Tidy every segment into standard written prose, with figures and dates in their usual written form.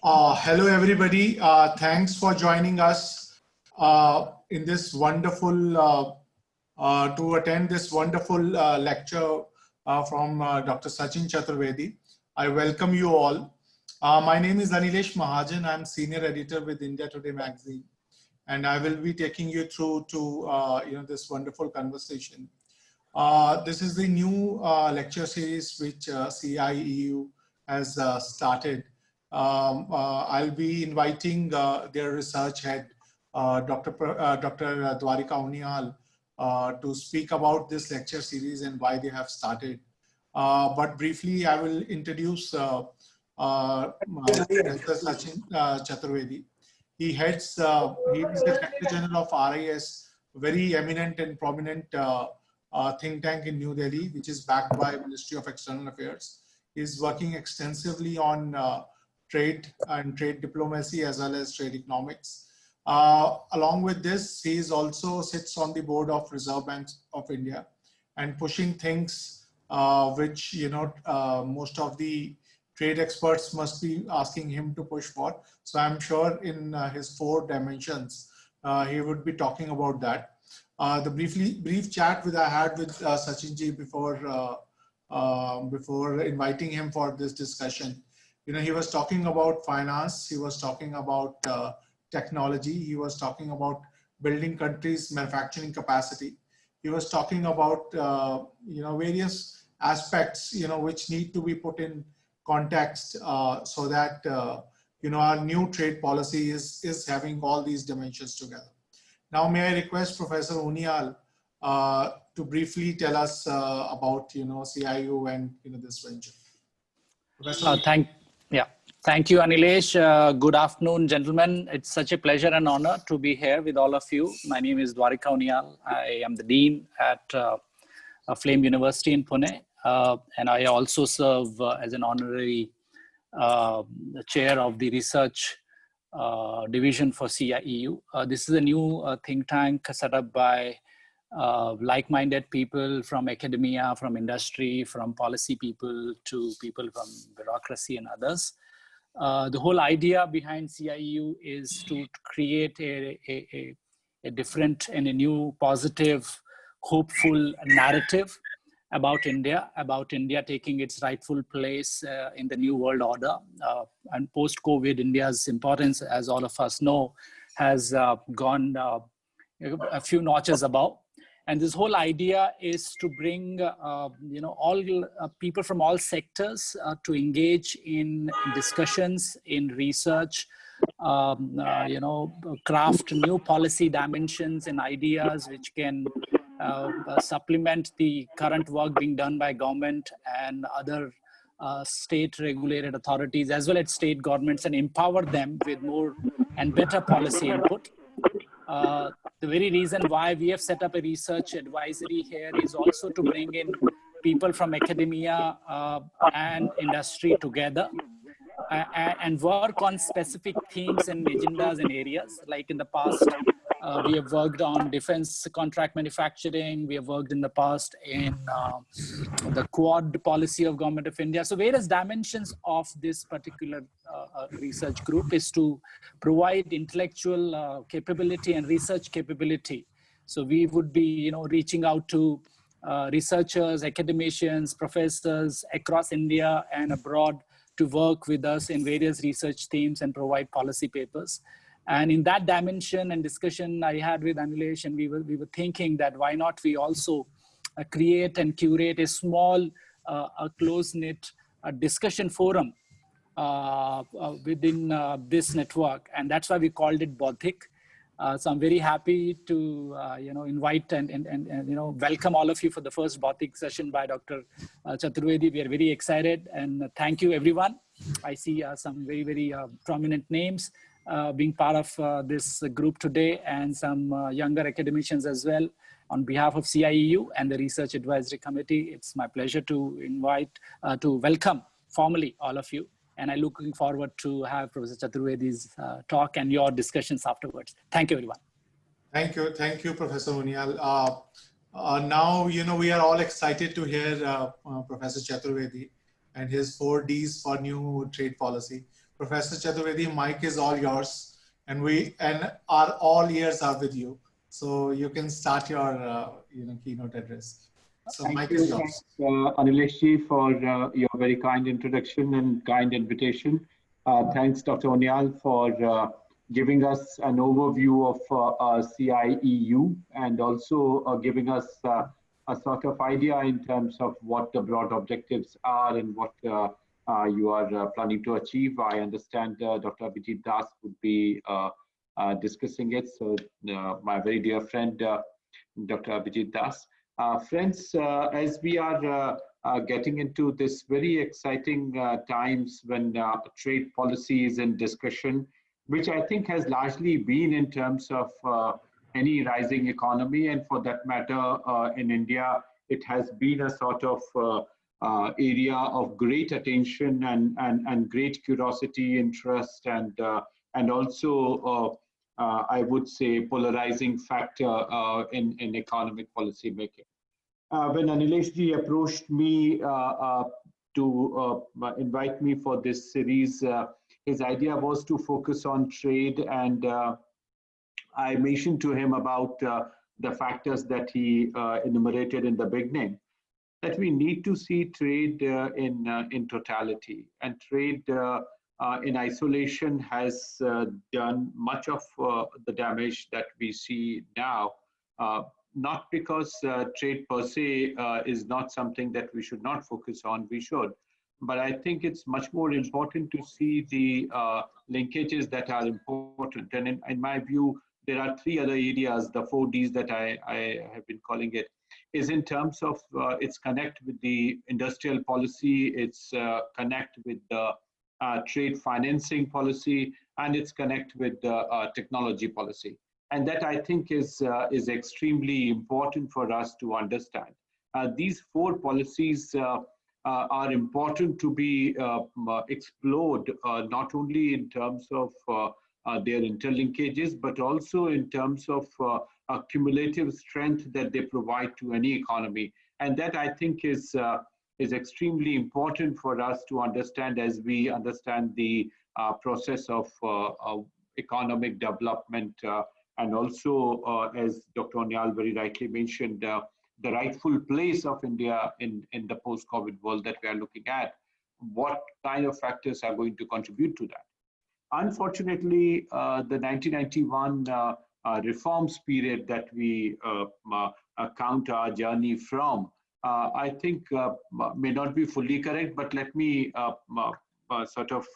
Hello, everybody. Thanks for joining us in this wonderful to attend this wonderful lecture from Dr. Sachin Chaturvedi. I welcome you all. My name is Anlesh Mahajan. I'm senior editor with India Today magazine, and I will be taking you through to this wonderful conversation. This is the new lecture series which CIEU has started. I'll be inviting their research head, Dr. Dwarika Uniyal, to speak about this lecture series and why they have started. But briefly, I will introduce Professor Sachin Chaturvedi. He is the Director General of RIS, very eminent and prominent think tank in New Delhi, which is backed by Ministry of External Affairs. He's working extensively on trade and trade diplomacy as well as trade economics. Along with this, he also sits on the board of Reserve Bank of India and pushing things which most of the trade experts must be asking him to push for. So I'm sure in his 4 dimensions, he would be talking about that. The brief chat that I had with Sachinji before inviting him for this discussion, he was talking about finance, he was talking about technology, he was talking about building countries' manufacturing capacity, he was talking about various aspects which need to be put in context so that our new trade policy is having all these dimensions together. Now, may I request Professor Uniyal to briefly tell us about CIU and this venture. Thank you, Anlesh. Good afternoon, gentlemen. It's such a pleasure and honor to be here with all of you. My name is Dwarika Uniyal. I am the dean at Flame University in Pune, and I also serve as an honorary chair of the research division for CIEU. This is a new think tank set up by like-minded people from academia, from industry, from policy people to people from bureaucracy and others. The whole idea behind CIEU is to create a different and a new positive, hopeful narrative about India taking its rightful place in the new world order. And post-COVID, India's importance, as all of us know, has gone a few notches above. And this whole idea is to bring all people from all sectors to engage in discussions, in research, craft new policy dimensions and ideas which can supplement the current work being done by government and other state regulated authorities as well as state governments, and empower them with more and better policy input. The very reason why we have set up a research advisory here is also to bring in people from academia and industry together and work on specific themes and agendas and areas. Like in the past, we have worked on defense contract manufacturing. We have worked in the past in the Quad policy of Government of India. So various dimensions of this particular research group is to provide intellectual capability and research capability. So we would be, reaching out to researchers, academicians, professors across India and abroad to work with us in various research themes and provide policy papers. And in that dimension and discussion I had with Anlesh, and we were thinking that why not we also create and curate a small, a close-knit discussion forum within this network. And that's why we called it Bodhik. So I'm very happy to invite and welcome all of you for the first Bodhik session by Dr. Chaturvedi. We are very excited, and thank you everyone. I see some very, very prominent names being part of this group today, and some younger academicians as well. On behalf of CIEU and the Research Advisory Committee, it's my pleasure to welcome formally all of you. And I'm looking forward to have Professor Chaturvedi's talk and your discussions afterwards. Thank you, everyone. Thank you, Professor Uniyal. Now, we are all excited to hear Professor Chaturvedi and his 4 Ds for new trade policy. Professor Chaturvedi, mic is all yours, and our all ears are with you. So you can start your keynote address. So Thank mic you. is Thanks, yours. Anlesh for your very kind introduction and kind invitation. Thanks, Dr. Uniyal, for giving us an overview of CIEU and also giving us a sort of idea in terms of what the broad objectives are and what you are planning to achieve. I understand Dr. Abhijt Das would be discussing it. So my very dear friend, Dr. Abhijt Das. Friends, as we are getting into this very exciting times when trade policy is in discussion, which I think has largely been in terms of any rising economy, and for that matter, in India, it has been a sort of area of great attention and great curiosity, interest, and also I would say polarizing factor in economic policy making. When Anlesh ji approached me to invite me for this series, his idea was to focus on trade, and I mentioned to him about the factors that he enumerated in the beginning, that we need to see trade in totality, and trade in isolation has done much of the damage that we see now. Not because trade per se is not something that we should not focus on, we should. But I think it's much more important to see the linkages that are important. And in my view, there are three other areas, the 4Ds that I have been calling it, is in terms of its connect with the industrial policy, its connect with the trade financing policy, and its connect with the technology policy. And that I think is extremely important for us to understand. These four policies are important to be explored, not only in terms of their interlinkages, but also in terms of cumulative strength that they provide to any economy. And that I think is extremely important for us to understand as we understand the process of economic development. And also, as Dr. Uniyal very rightly mentioned, the rightful place of India in the post-COVID world that we are looking at, what kind of factors are going to contribute to that. Unfortunately, the 1991 reforms period that we count our journey from, I think may not be fully correct, but let me sort of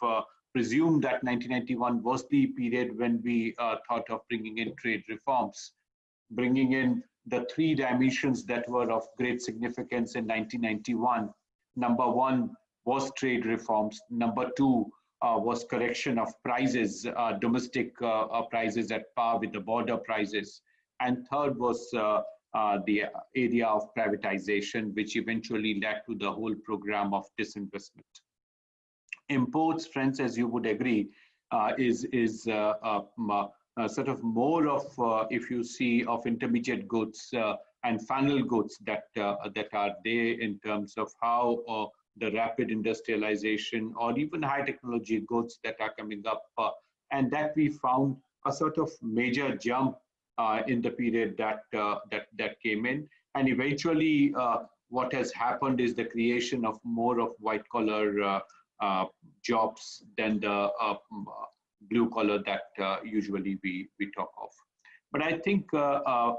presume that 1991 was the period when we thought of bringing in trade reforms, bringing in the three dimensions that were of great significance in 1991. Number one was trade reforms. Number two was correction of prices, domestic prices at par with the border prices. And third was the area of privatization, which eventually led to the whole program of disinvestment. Imports, friends, as you would agree, is sort of more of, if you see, of intermediate goods and final goods that are there in terms of how the rapid industrialization or even high technology goods that are coming up, and that we found a sort of major jump in the period that came in, and eventually what has happened is the creation of more of white collar jobs than the blue collar that usually we talk of. But I think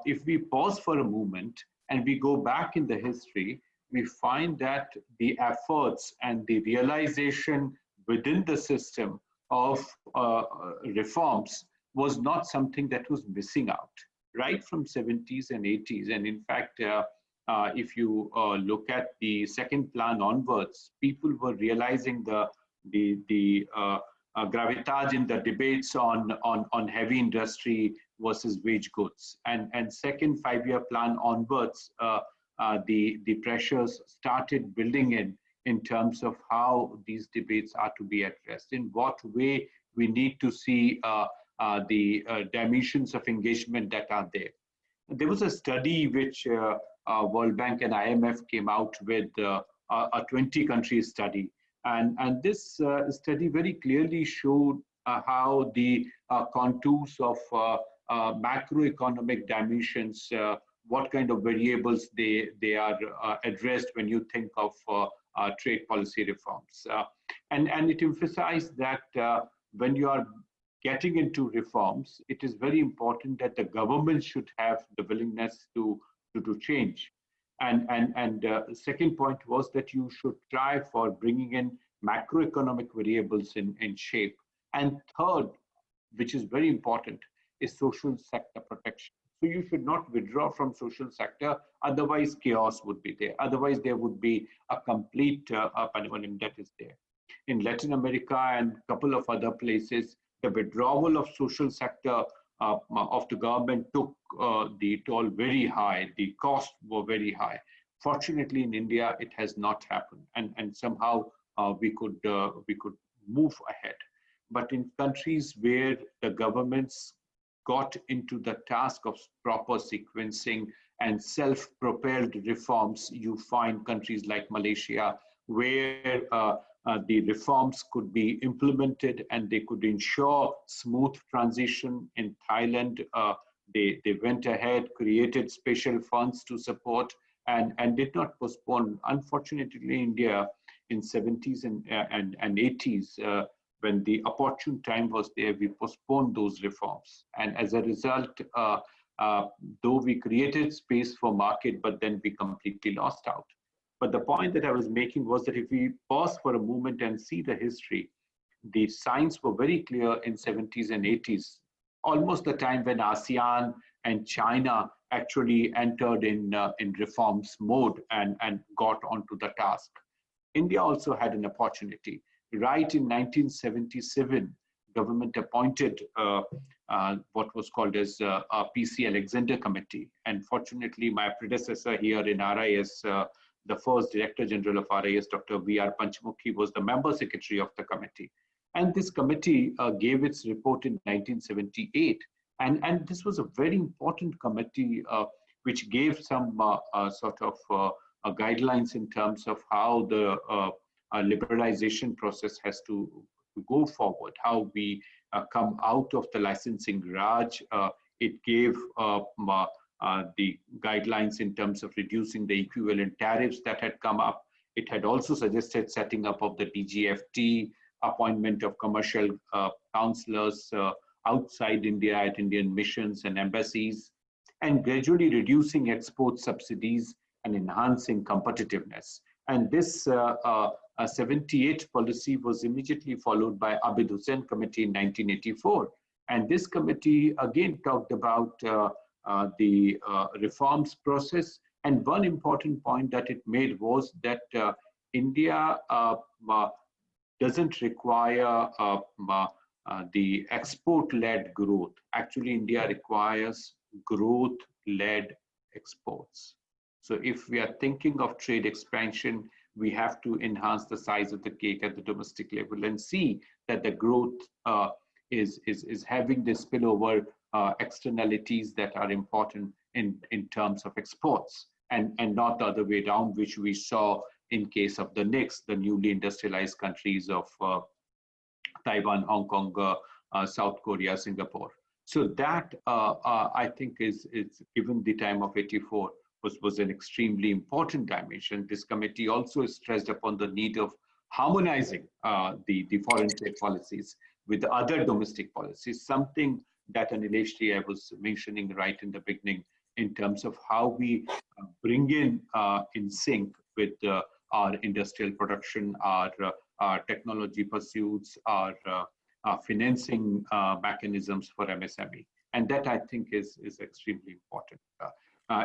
if we pause for a moment and we go back in the history, we find that the efforts and the realization within the system of reforms was not something that was missing out, right from 70s and 80s. And in fact, if you look at the second plan onwards, people were realizing the gravitas in the debates on heavy industry versus wage goods. And second 5-year plan onwards, the pressures started building in terms of how these debates are to be addressed, in what way we need to see the dimensions of engagement that are there. There was a study which World Bank and IMF came out with, a 20-country study, And this study very clearly showed how the contours of macroeconomic dimensions, what kind of variables they are addressed when you think of trade policy reforms. And it emphasized that when you are getting into reforms, it is very important that the government should have the willingness to change. And the second point was that you should try for bringing in macroeconomic variables in shape. And third, which is very important, is social sector protection. So you should not withdraw from social sector, otherwise chaos would be there. Otherwise there would be a complete phenomenon that is there. In Latin America and a couple of other places, the withdrawal of social sector of the government took the toll very high. The costs were very high. Fortunately, in India, it has not happened, and somehow we could move ahead. But in countries where the governments got into the task of proper sequencing and self-propelled reforms, you find countries like Malaysia where the reforms could be implemented and they could ensure smooth transition. In Thailand, they went ahead, created special funds to support and did not postpone. Unfortunately, India in 70s and 80s, when the opportune time was there, we postponed those reforms. And as a result, though we created space for market, but then we completely lost out. But the point that I was making was that if we pause for a moment and see the history, the signs were very clear in 70s and 80s, almost the time when ASEAN and China actually entered in reforms mode and got onto the task. India also had an opportunity. Right in 1977, government appointed what was called as a PC Alexander Committee. And fortunately, my predecessor here in RIS, the first Director General of RIS, Dr. V.R. Panchmukhi, was the member secretary of the committee. And this committee gave its report in 1978. And this was a very important committee which gave some sort of guidelines in terms of how the liberalization process has to go forward, how we come out of the licensing Raj. It gave the guidelines in terms of reducing the equivalent tariffs that had come up. It had also suggested setting up of the DGFT, appointment of commercial counselors outside India at Indian missions and embassies, and gradually reducing export subsidies and enhancing competitiveness. And this 78 policy was immediately followed by Abid Hussain Committee in 1984. And this committee again talked about the reforms process. And one important point that it made was that India doesn't require the export-led growth. Actually, India requires growth-led exports. So if we are thinking of trade expansion, we have to enhance the size of the cake at the domestic level and see that the growth is having this spillover externalities that are important in terms of exports, and not the other way around, which we saw in case of the NICS, the newly industrialized countries of Taiwan, Hong Kong, South Korea, Singapore. So that I think is given the time of 84 was an extremely important dimension. This committee also stressed upon the need of harmonizing the foreign trade policies with other domestic policies, something that Anlesh I was mentioning right in the beginning in terms of how we bring in sync with our industrial production, our technology pursuits, our financing mechanisms for MSME. And that I think is extremely important.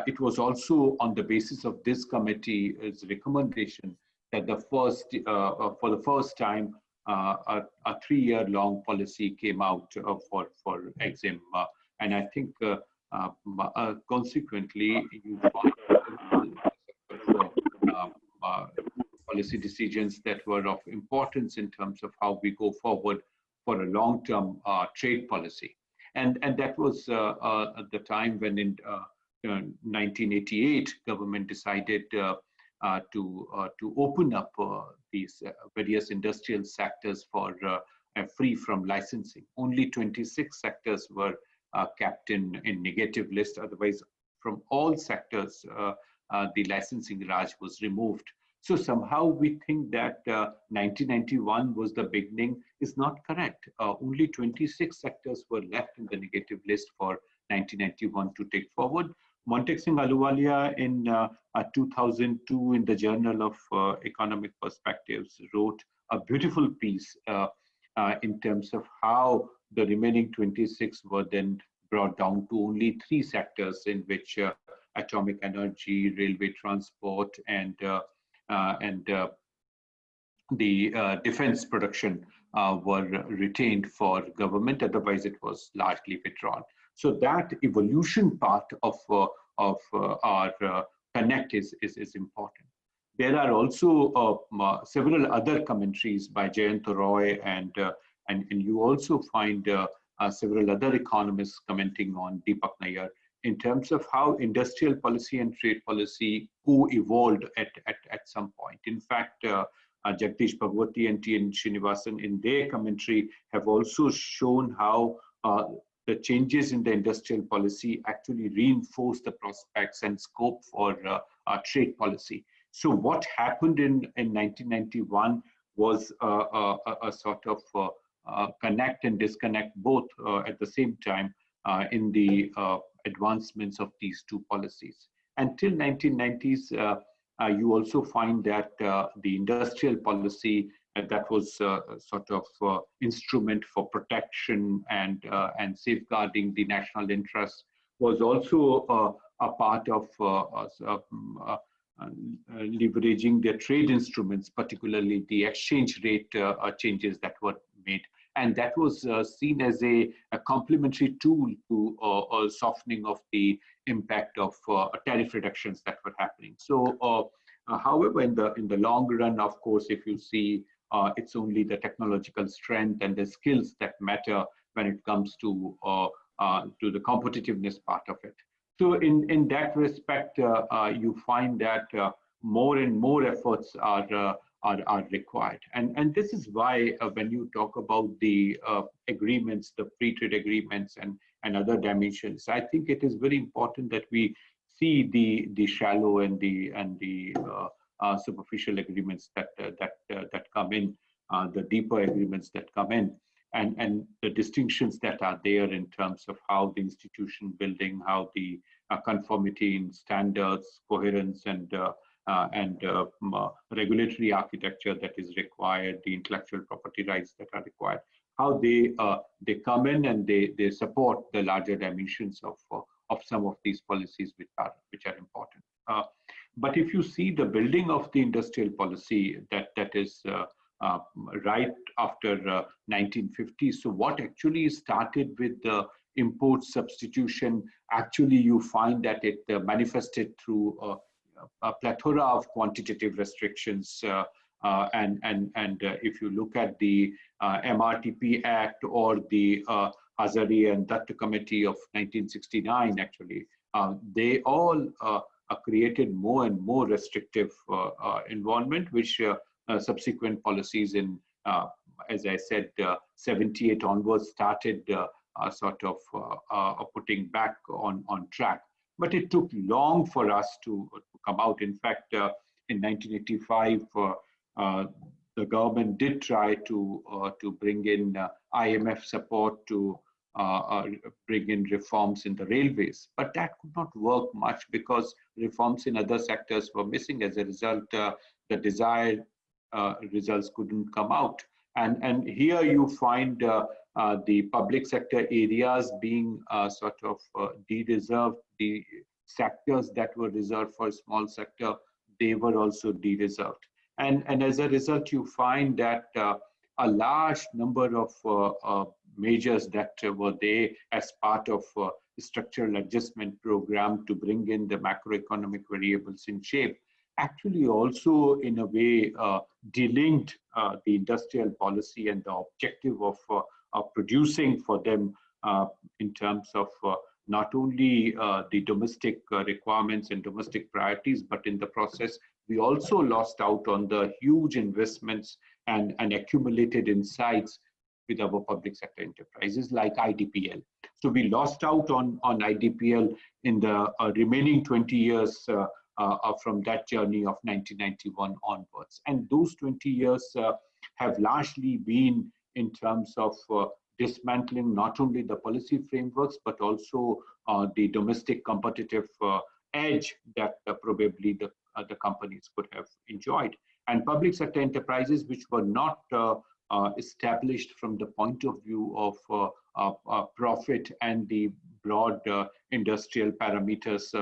It was also on the basis of this committee's recommendation that for the first time, a 3-year-long policy came out for EXIM. And I think consequently, you find policy decisions that were of importance in terms of how we go forward for a long-term trade policy. And that was at the time when in 1988, government decided to open up these various industrial sectors for free from licensing. Only 26 sectors were kept in negative list. Otherwise, from all sectors, the licensing Raj was removed. So somehow we think that 1991 was the beginning is not correct. Only 26 sectors were left in the negative list for 1991 to take forward. Montek Singh Ahluwalia in 2002 in the Journal of Economic Perspectives wrote a beautiful piece in terms of how the remaining 26 were then brought down to only 3 sectors, in which atomic energy, railway transport, and the defense production were retained for government. Otherwise, it was largely withdrawn. So that evolution part of our connect is important. There are also several other commentaries by Jayant Roy, and you also find several other economists commenting on Deepak Nayyar in terms of how industrial policy and trade policy co-evolved at some point. In fact, Jagdish Bhagwati and T.N. Srinivasan in their commentary have also shown how the changes in the industrial policy actually reinforce the prospects and scope for trade policy. So what happened in 1991 was a sort of connect and disconnect both at the same time in the advancements of these two policies. Until 1990s, you also find that the industrial policy that was sort of instrument for protection and safeguarding the national interest was also a part of leveraging their trade instruments, particularly the exchange rate changes that were made. And that was seen as a complementary tool to softening of the impact of tariff reductions that were happening. So, however, in the long run, of course, if you see, it's only the technological strength and the skills that matter when it comes to the competitiveness part of it. So, in that respect, you find that more and more efforts are required, and this is why when you talk about the agreements, the free trade agreements, and other dimensions, I think it is very important that we see the shallow and the superficial agreements that come in, the deeper agreements that come in, and the distinctions that are there in terms of how the institution building, how the conformity in standards, coherence, and regulatory architecture that is required, the intellectual property rights that are required, how they come in and they support the larger dimensions of some of these policies which are important. But if you see the building of the industrial policy that is right after 1950, so what actually started with the import substitution, actually you find that it manifested through a plethora of quantitative restrictions, and if you look at the MRTP Act or the Hazare and Dutt Committee of 1969, actually, they all created more and more restrictive involvement, which subsequent policies in, as I said, 78 onwards started sort of putting back on track. But it took long for us to come out. In fact, in 1985, the government did try to bring in IMF support to bring in reforms in the railways, but that could not work much because reforms in other sectors were missing. As a result, the desired results couldn't come out. And here you find the public sector areas being sort of de-reserved. The sectors that were reserved for small sector, they were also de-reserved. And as a result, you find that a large number of measures that were there as part of structural adjustment program to bring in the macroeconomic variables in shape, actually also in a way delinked the industrial policy and the objective of producing for them in terms of not only the domestic requirements and domestic priorities, but in the process we also lost out on the huge investments and accumulated insights with our public sector enterprises like IDPL. So we lost out on IDPL in the remaining 20 years from that journey of 1991 onwards. And those 20 years have largely been in terms of dismantling not only the policy frameworks, but also the domestic competitive edge that probably the companies could have enjoyed. And public sector enterprises which were not established from the point of view of profit and the broad industrial parameters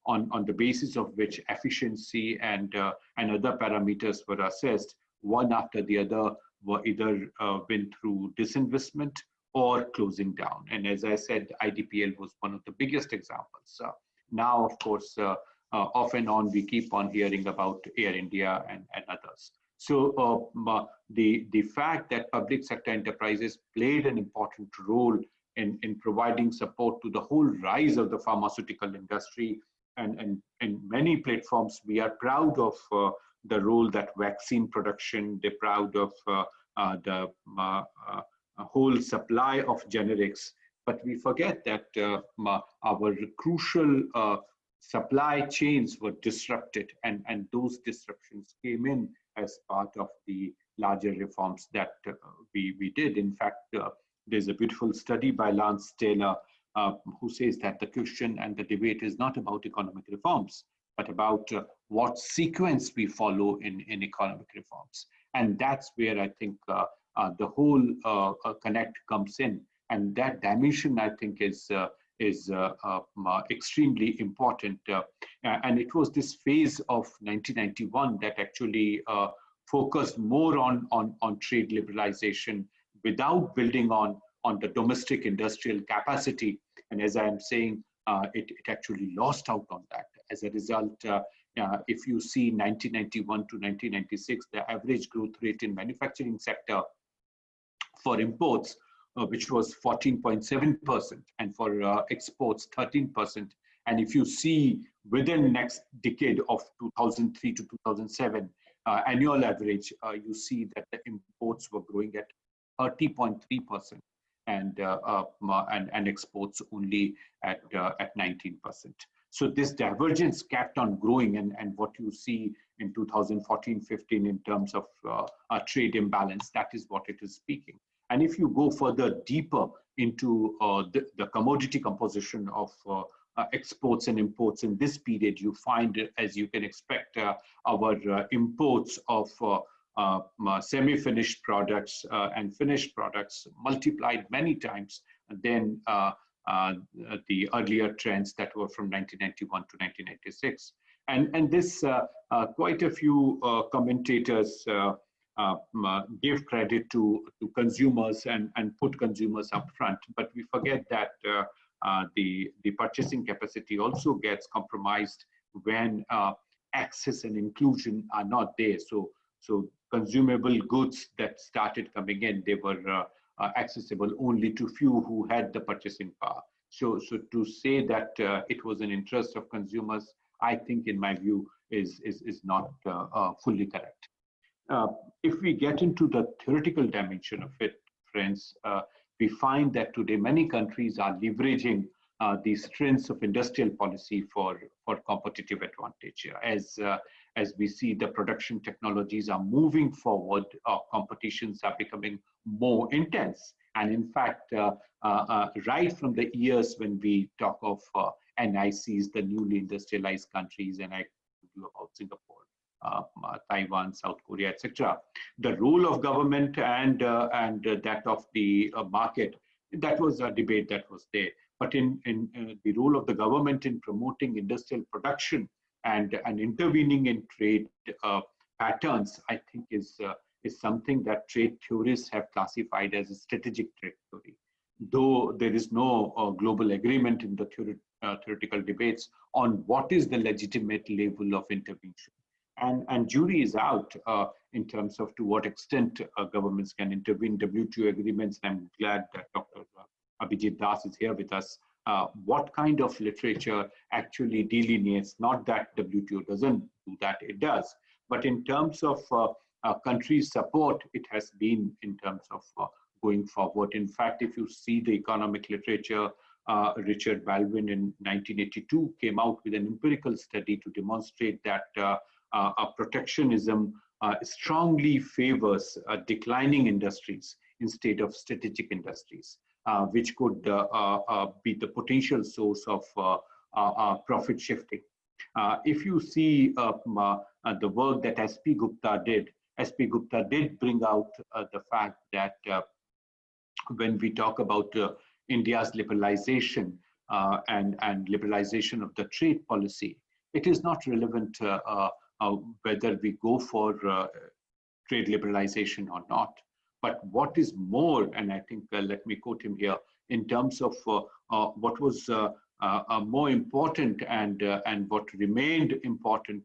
on the basis of which efficiency and other parameters were assessed, one after the other were either went through disinvestment or closing down. And as I said, IDPL was one of the biggest examples. Now, of course, off and on, we keep on hearing about Air India and others. So the fact that public sector enterprises played an important role in providing support to the whole rise of the pharmaceutical industry, and in many platforms, we are proud of the role that vaccine production, they're proud of the whole supply of generics. But we forget that our crucial supply chains were disrupted, and those disruptions came in as part of the larger reforms that we did. In fact, there's a beautiful study by Lance Taylor who says that the question and the debate is not about economic reforms, but about what sequence we follow in economic reforms. And that's where I think the whole connect comes in. And that dimension, I think, is extremely important. And it was this phase of 1991 that actually focused more on trade liberalization without building on the domestic industrial capacity. And as I'm saying, it actually lost out on that. As a result, if you see 1991 to 1996, the average growth rate in manufacturing sector for imports, which was 14.7%, and for exports, 13%. And if you see within the next decade of 2003 to 2007, annual average, you see that the imports were growing at 30.3%, and exports only at 19%. So this divergence kept on growing, and what you see in 2014-15 in terms of a trade imbalance, that is what it is speaking. And if you go further deeper into the commodity composition of exports and imports in this period, you find, as you can expect, our imports of semi-finished products and finished products multiplied many times than the earlier trends that were from 1991 to 1996. And this, quite a few commentators give credit to consumers and put consumers up front, but we forget that the purchasing capacity also gets compromised when access and inclusion are not there. So consumable goods that started coming in, they were accessible only to few who had the purchasing power. So to say that it was an interest of consumers, I think, in my view, is not fully correct. If we get into the theoretical dimension of it, friends, we find that today many countries are leveraging the strengths of industrial policy for competitive advantage. As we see the production technologies are moving forward, competitions are becoming more intense. And in fact, right from the years when we talk of NICs, the newly industrialized countries, and I told you about Singapore, Taiwan, South Korea, etc. The role of government and that of the market, that was a debate that was there. But in the role of the government in promoting industrial production and intervening in trade patterns, I think is something that trade theorists have classified as a strategic trade theory. Though there is no global agreement in the theoretical debates on what is the legitimate level of intervention. And jury is out in terms of to what extent governments can intervene. WTO agreements, and I'm glad that Dr. Abhijt Das is here with us, what kind of literature actually delineates, not that WTO doesn't do that, it does, but in terms of countries' support, it has been in terms of going forward. In fact, if you see the economic literature, Richard Baldwin in 1982 came out with an empirical study to demonstrate that protectionism strongly favors declining industries instead of strategic industries, which could be the potential source of profit shifting. If you see the work that S.P. Gupta did bring out the fact that when we talk about India's liberalization and liberalization of the trade policy, it is not relevant whether we go for trade liberalization or not. But what is more, and I think let me quote him here, in terms of what was more important and what remained important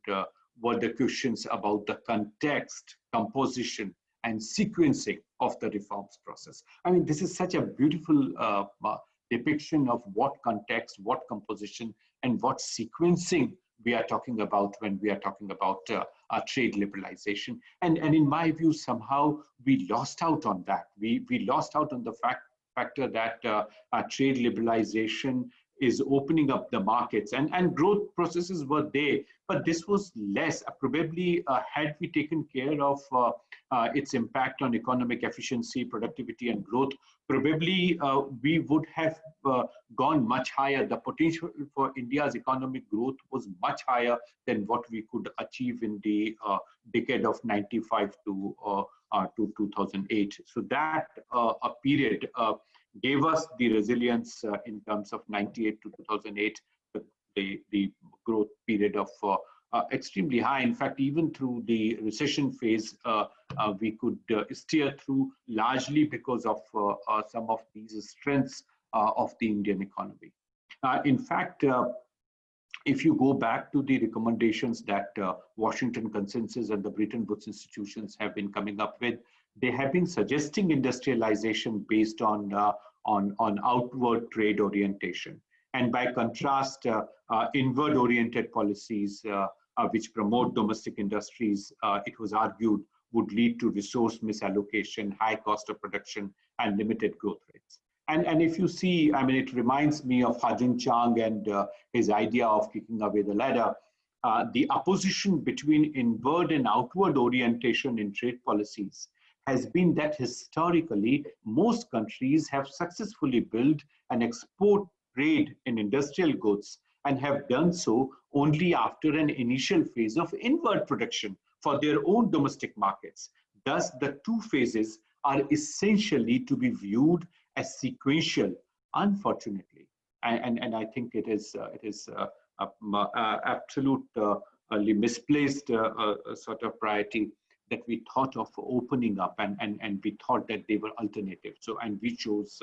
were the questions about the context, composition, and sequencing of the reforms process. I mean, this is such a beautiful depiction of what context, what composition, and what sequencing we are talking about when we are talking about trade liberalization. And in my view, somehow we lost out on that. We lost out on the factor that trade liberalization is opening up the markets, and growth processes were there, but this was less. Probably had we taken care of its impact on economic efficiency, productivity, and growth, probably we would have gone much higher. The potential for India's economic growth was much higher than what we could achieve in the decade of 95 to 2008. So that a period gave us the resilience in terms of 98 to 2008, the growth period of extremely high. In fact, even through the recession phase, we could steer through largely because of some of these strengths of the Indian economy. In fact, if you go back to the recommendations that Washington Consensus and the Bretton Woods institutions have been coming up with, they have been suggesting industrialization based on outward trade orientation. And by contrast, inward-oriented policies which promote domestic industries, it was argued, would lead to resource misallocation, high cost of production, and limited growth rates. And if you see, I mean, it reminds me of Hajun Chang and his idea of kicking away the ladder. The opposition between inward and outward orientation in trade policies has been that historically, most countries have successfully built an export trade in industrial goods and have done so only after an initial phase of inward production for their own domestic markets. Thus, the two phases are essentially to be viewed as sequential, unfortunately. And I think it is absolutely misplaced sort of priority that we thought of opening up, and we thought that they were alternative. So, and we chose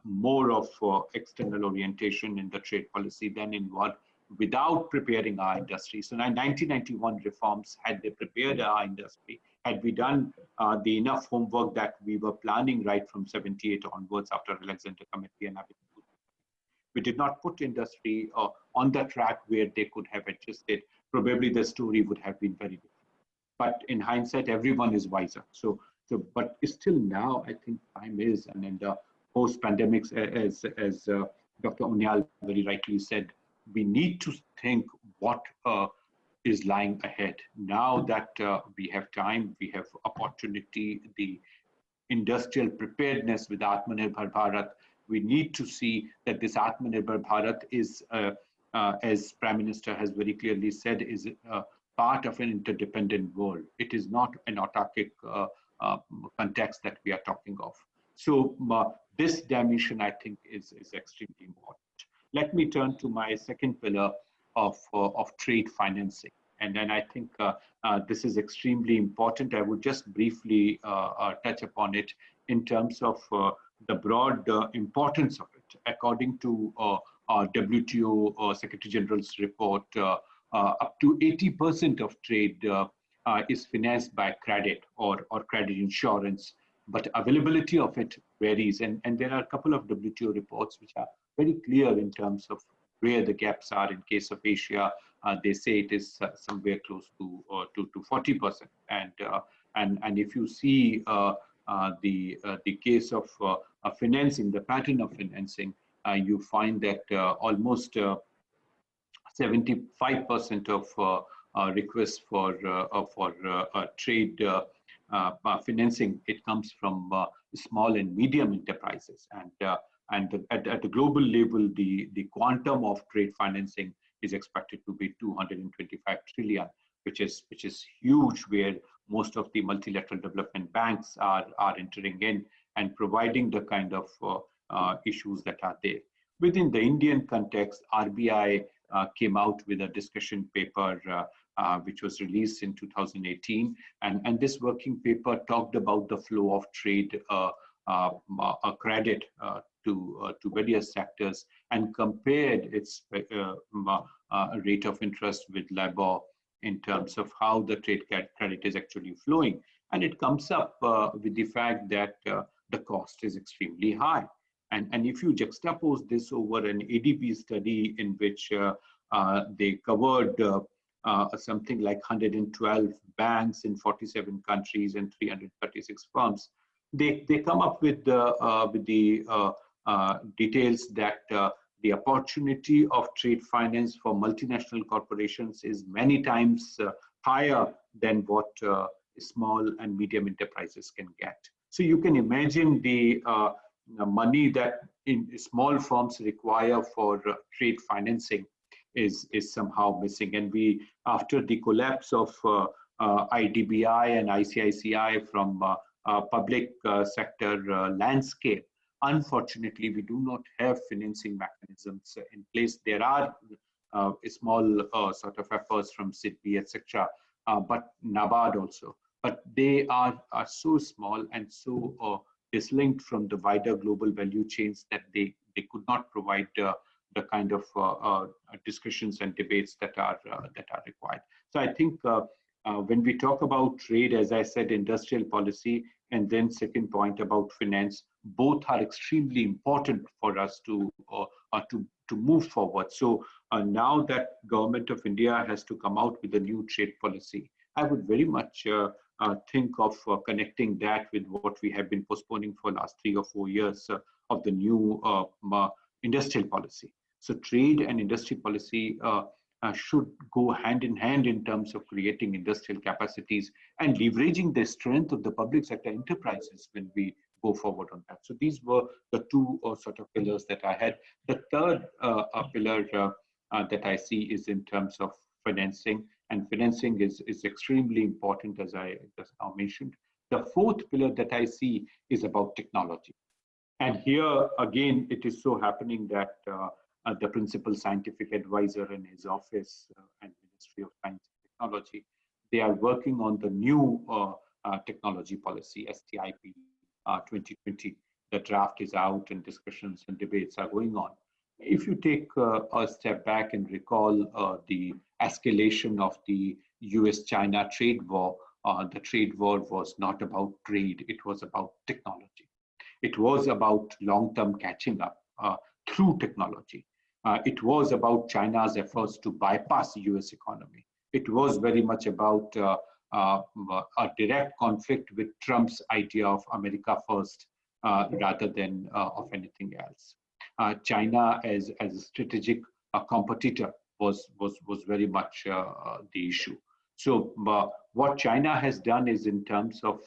more of external orientation in the trade policy than inward, without preparing our industry. So, 1991 reforms, had they prepared our industry, had we done the enough homework that we were planning right from 78 onwards after Alexander Committee and Abhijt, we did not put industry on the track where they could have adjusted, probably the story would have been very different. But in hindsight, everyone is wiser. So but still now, I think time is, and in the post-pandemics, as Dr. Uniyal very rightly said, we need to think what is lying ahead. Now that we have time, we have opportunity, the industrial preparedness with Atmanirbhar Bharat, we need to see that this Atmanirbhar Bharat is, as Prime Minister has very clearly said, is part of an interdependent world. It is not an autarkic context that we are talking of. So this dimension, I think, is extremely important. Let me turn to my second pillar of trade financing. And then I think this is extremely important. I would just briefly touch upon it in terms of the broad importance of it. According to WTO Secretary General's report, up to 80% of trade is financed by credit or credit insurance, but availability of it varies. And there are a couple of WTO reports which are very clear in terms of where the gaps are. In case of Asia, they say it is somewhere close to 40%. And if you see the case of financing, the pattern of financing, you find that almost 75% of requests for trade financing, it comes from small and medium enterprises. And at the global level, the quantum of trade financing is expected to be 225 trillion, which is huge, where most of the multilateral development banks are entering in and providing the kind of issues that are there. Within the Indian context, RBI came out with a discussion paper which was released in 2018, and this working paper talked about the flow of trade credit to various sectors and compared its rate of interest with LIBOR in terms of how the trade credit is actually flowing. And it comes up with the fact that the cost is extremely high. And if you juxtapose this over an ADB study in which they covered something like 112 banks in 47 countries and 336 firms, they come up with the details that the opportunity of trade finance for multinational corporations is many times higher than what small and medium enterprises can get. So you can imagine the money that in small firms require for trade financing is somehow missing. And we, after the collapse of IDBI and ICICI from public sector landscape, unfortunately, we do not have financing mechanisms in place. There are small sort of efforts from SIDBI, etc., but NABARD also. But they are so small and so dislinked from the wider global value chains that they could not provide the kind of discussions and debates that are required. So I think when we talk about trade, as I said, industrial policy, and then second point about finance, both are extremely important for us to move forward. So now that Government of India has to come out with a new trade policy, I would very much think of connecting that with what we have been postponing for the last 3 or 4 years of the new industrial policy. So trade and industry policy should go hand in hand in terms of creating industrial capacities and leveraging the strength of the public sector enterprises when we go forward on that. So these were the two sort of pillars that I had. The third pillar that I see is in terms of financing, and financing is extremely important, as I just now mentioned. The fourth pillar that I see is about technology. And here, again, it is so happening that the principal scientific advisor in his office and Ministry of Science and Technology, they are working on the new technology policy, STIP 2020. The draft is out and discussions and debates are going on. If you take a step back and recall the escalation of the US-China trade war, the trade war was not about trade, it was about technology. It was about long-term catching up through technology. It was about China's efforts to bypass the US economy. It was very much about a direct conflict with Trump's idea of America first rather than of anything else. China as a strategic competitor was very much the issue. So what China has done is in terms of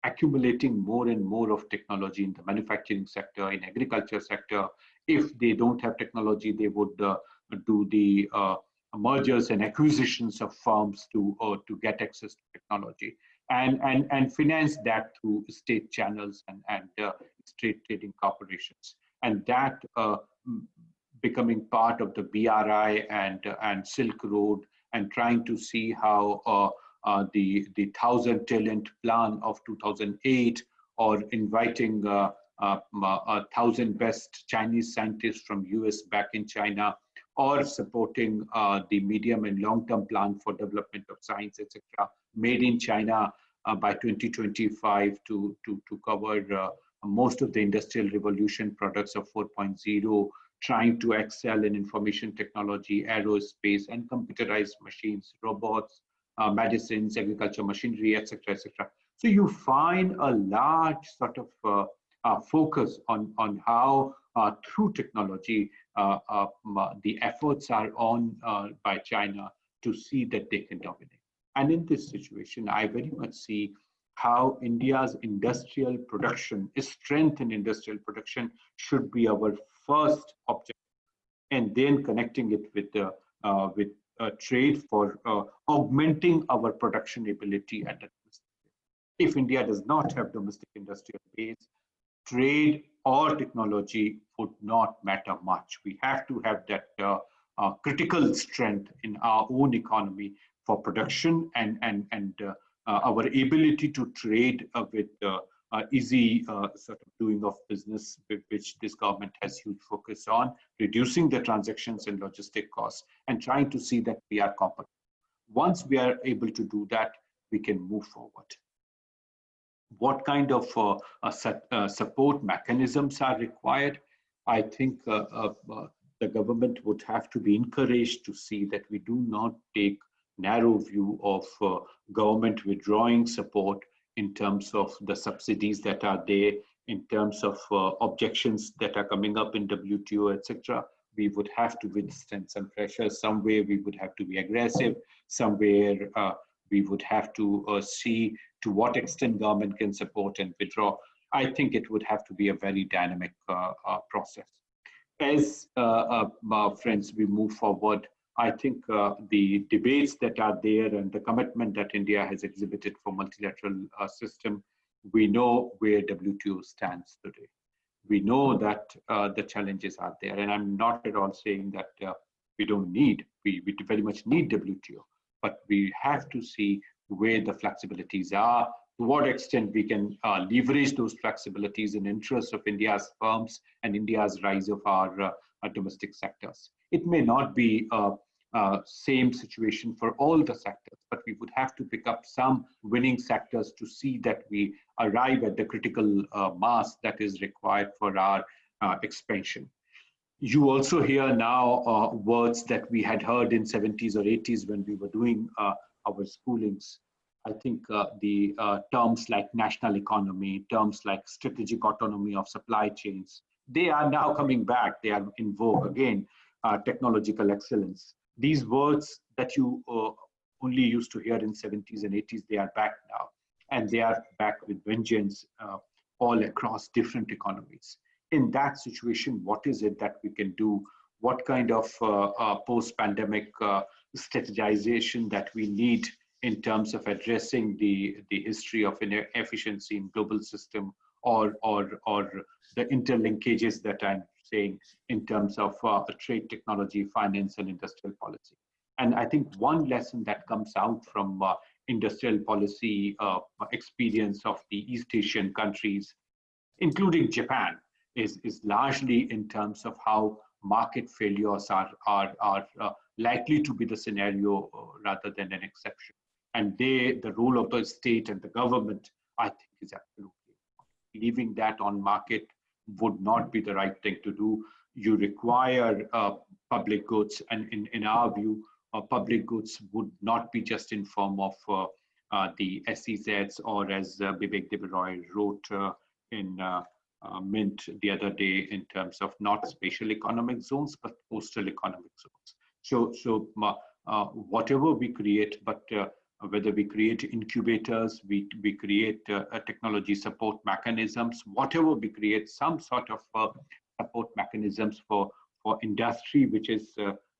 accumulating more and more of technology in the manufacturing sector, in agriculture sector. If they don't have technology, they would do the mergers and acquisitions of firms to get access to technology and finance that through state channels and state trading corporations. And that becoming part of the BRI and Silk Road and trying to see how the 1,000 talent plan of 2008 or inviting 1,000 best Chinese scientists from US back in China, or supporting the medium and long-term plan for development of science, etc., made in China by 2025 to cover most of the industrial revolution products of 4.0 trying to excel in information technology, aerospace, and computerized machines, robots, medicines, agriculture machinery, etc., etc. So you find a large sort of focus on how through technology the efforts are on by China to see that they can dominate. And in this situation, I very much see how India's industrial production, strength in industrial production, should be our first objective, and then connecting it with trade for augmenting our production ability at the domestic. If India does not have domestic industrial base, trade or technology would not matter much. We have to have that critical strength in our own economy for production and our ability to trade with easy sort of doing of business, which this government has huge focus on, reducing the transactions and logistic costs, and trying to see that we are competitive. Once we are able to do that, we can move forward. What kind of support mechanisms are required? I think the government would have to be encouraged to see that we do not take narrow view of government withdrawing support in terms of the subsidies that are there, in terms of objections that are coming up in WTO, etc. We would have to withstand some pressure. Somewhere we would have to be aggressive. Somewhere we would have to see to what extent government can support and withdraw. I think it would have to be a very dynamic process. As friends, we move forward, I think the debates that are there and the commitment that India has exhibited for multilateral system, we know where WTO stands today. We know that the challenges are there, and I'm not at all saying that we don't need, we very much need WTO, but we have to see where the flexibilities are, to what extent we can leverage those flexibilities in interest of India's firms and India's rise of our domestic sectors. It may not be same situation for all the sectors, but we would have to pick up some winning sectors to see that we arrive at the critical mass that is required for our expansion. You also hear now words that we had heard in 70s or 80s when we were doing our schoolings. I think the terms like national economy, terms like strategic autonomy of supply chains, they are now coming back. They are in vogue again. Technological excellence. These words that you only used to hear in 70s and 80s, they are back now. And they are back with vengeance all across different economies. In that situation, what is it that we can do? What kind of post-pandemic strategization that we need in terms of addressing the history of inefficiency in global system, or the interlinkages that I'm saying in terms of trade, technology, finance, and industrial policy. And I think one lesson that comes out from industrial policy experience of the East Asian countries, including Japan, is largely in terms of how market failures are likely to be the scenario rather than an exception. And the role of the state and the government, I think, is absolutely. Leaving that on market would not be the right thing to do. You require public goods, and in our view, public goods would not be just in form of the SEZs, or as Bibek Debaroy wrote in Mint the other day, in terms of not spatial economic zones, but postal economic zones. So whatever we create, but whether we create incubators, we create technology support mechanisms, whatever we create, some sort of support mechanisms for industry, which is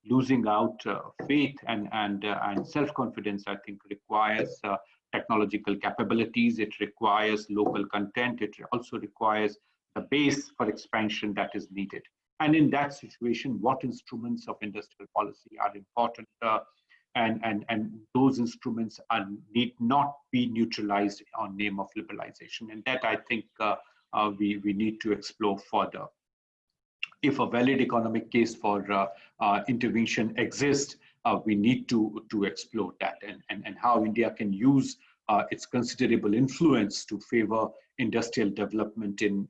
losing out faith and self-confidence, I think requires technological capabilities. It requires local content. It also requires the base for expansion that is needed. And in that situation, what instruments of industrial policy are important? And those instruments need not be neutralized on name of liberalization. And that, I think, we need to explore further. If a valid economic case for intervention exists, we need to explore that, and how India can use its considerable influence to favor industrial development in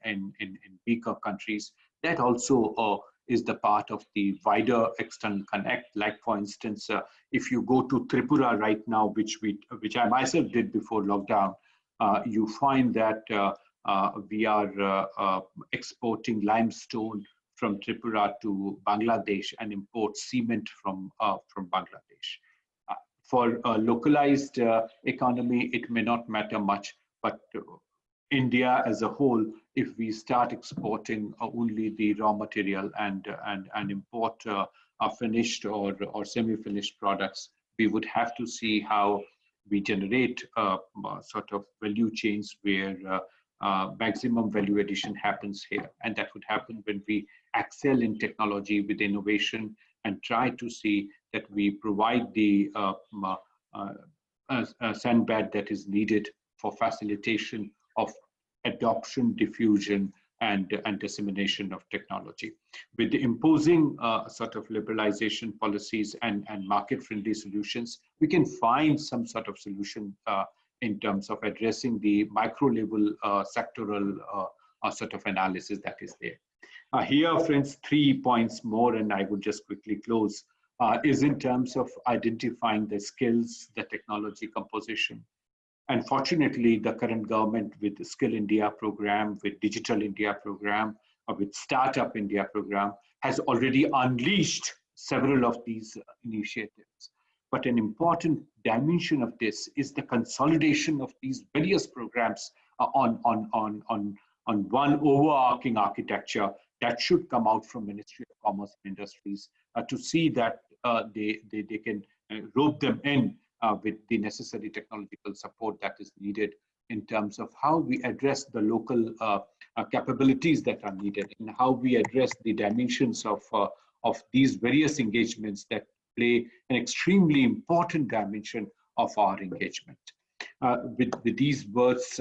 weaker countries. That also is the part of the wider external connect. Like for instance, if you go to Tripura right now, which I myself did before lockdown, you find that we are exporting limestone from Tripura to Bangladesh and import cement from Bangladesh. For a localized economy, it may not matter much, but India as a whole, if we start exporting only the raw material and import finished or semi-finished products, we would have to see how we generate sort of value chains where maximum value addition happens here. And that would happen when we excel in technology with innovation and try to see that we provide the sandbag that is needed for facilitation of adoption, diffusion, and dissemination of technology. With the imposing sort of liberalization policies and market-friendly solutions, we can find some sort of solution in terms of addressing the micro-level sectoral sort of analysis that is there. Here, friends, 3 points more, and I would just quickly close, is in terms of identifying the skills, the technology composition. And fortunately, the current government with the Skill India program, with Digital India program, or with Startup India program, has already unleashed several of these initiatives. But an important dimension of this is the consolidation of these various programs on one overarching architecture that should come out from Ministry of Commerce and Industries to see that they can rope them in with the necessary technological support that is needed in terms of how we address the local capabilities that are needed and how we address the dimensions of these various engagements that play an extremely important dimension of our engagement. With these words,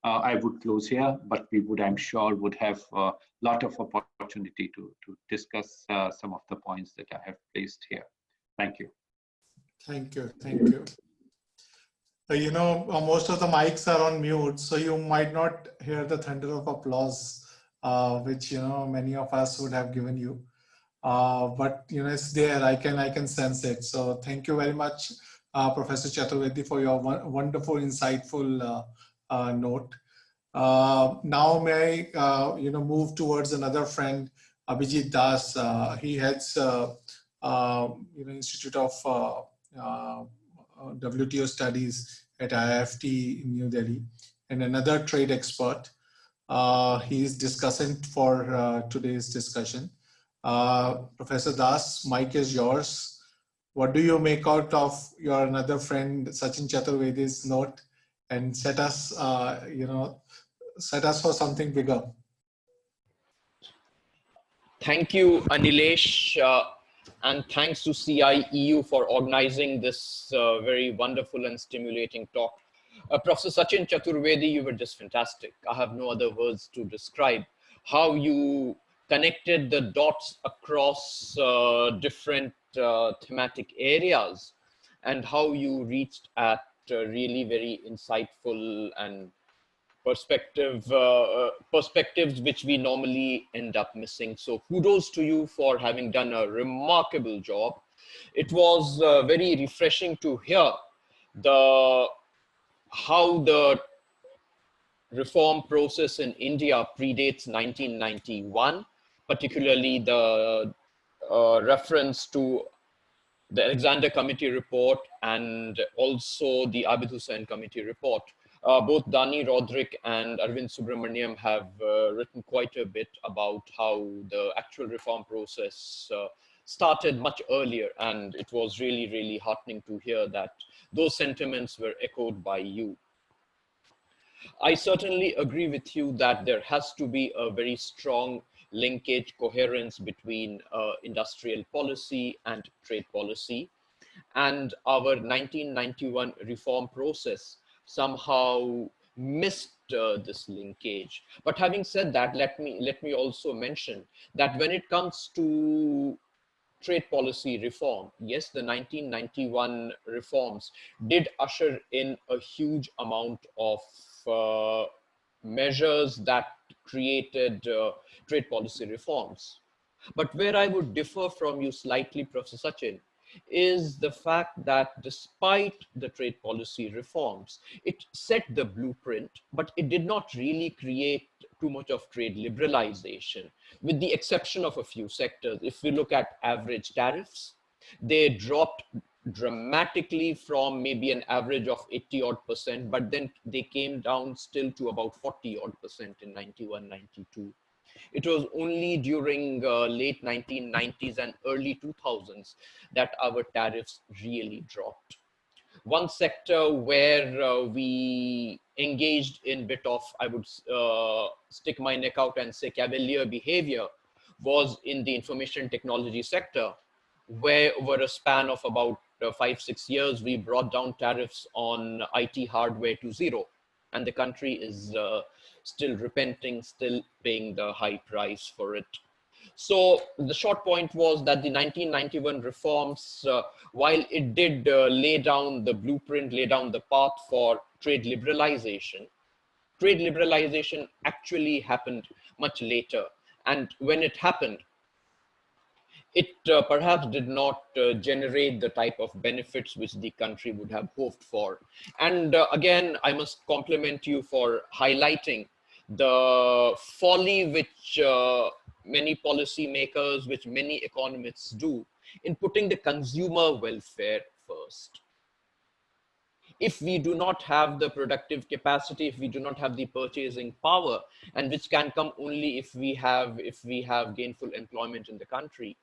I would close here, but we would, I'm sure, would have a lot of opportunity to discuss some of the points that I have placed here. Thank you. Thank you. Thank you. You know, most of the mics are on mute, so you might not hear the thunder of applause, which, you know, many of us would have given you. But, you know, it's there. I can sense it. So thank you very much, Professor Chaturvedi, for your wonderful, insightful note. Now may I, you know, move towards another friend, Abhijt Das. He heads, you know, Institute of WTO studies at IIFT in New Delhi, and another trade expert. He is discussant for today's discussion. Professor Das, mic is yours. What do you make out of your another friend Sachin Chaturvedi's note, and set us, you know, set us for something bigger? Thank you, Anlesh, and thanks to CIEU for organizing this very wonderful and stimulating talk. Professor Sachin Chaturvedi, you were just fantastic. I have no other words to describe how you connected the dots across different thematic areas and how you reached at really very insightful and perspectives which we normally end up missing. So kudos to you for having done a remarkable job. It was very refreshing to hear how the reform process in India predates 1991, particularly the reference to the Alexander Committee report and also the Abid Hussain Committee report. Both Dani Roderick and Arvind Subramaniam have written quite a bit about how the actual reform process started much earlier, and it was really, really heartening to hear that those sentiments were echoed by you. I certainly agree with you that there has to be a very strong linkage, coherence between industrial policy and trade policy. And our 1991 reform process somehow missed this linkage. But having said that, let me also mention that when it comes to trade policy reform, yes, the 1991 reforms did usher in a huge amount of measures that created trade policy reforms. But where I would differ from you slightly, Professor Sachin, is the fact that despite the trade policy reforms, it set the blueprint, but it did not really create too much of trade liberalization, with the exception of a few sectors. If we look at average tariffs, they dropped dramatically from maybe an average of 80 odd percent, but then they came down still to about 40 odd percent in 91, 92. It was only during late 1990s and early 2000s that our tariffs really dropped. One sector where we engaged in bit of, I would stick my neck out and say cavalier behavior, was in the information technology sector, where over a span of about 5-6 years, we brought down tariffs on IT hardware to zero. And the country is still repenting, still paying the high price for it. So the short point was that the 1991 reforms, while it did lay down the blueprint, lay down the path for trade liberalization actually happened much later. And when it happened, it perhaps did not generate the type of benefits which the country would have hoped for. And again, I must compliment you for highlighting the folly which many policymakers, which many economists do in putting the consumer welfare first. If we do not have the productive capacity, if we do not have the purchasing power, and which can come only if we have gainful employment in the country,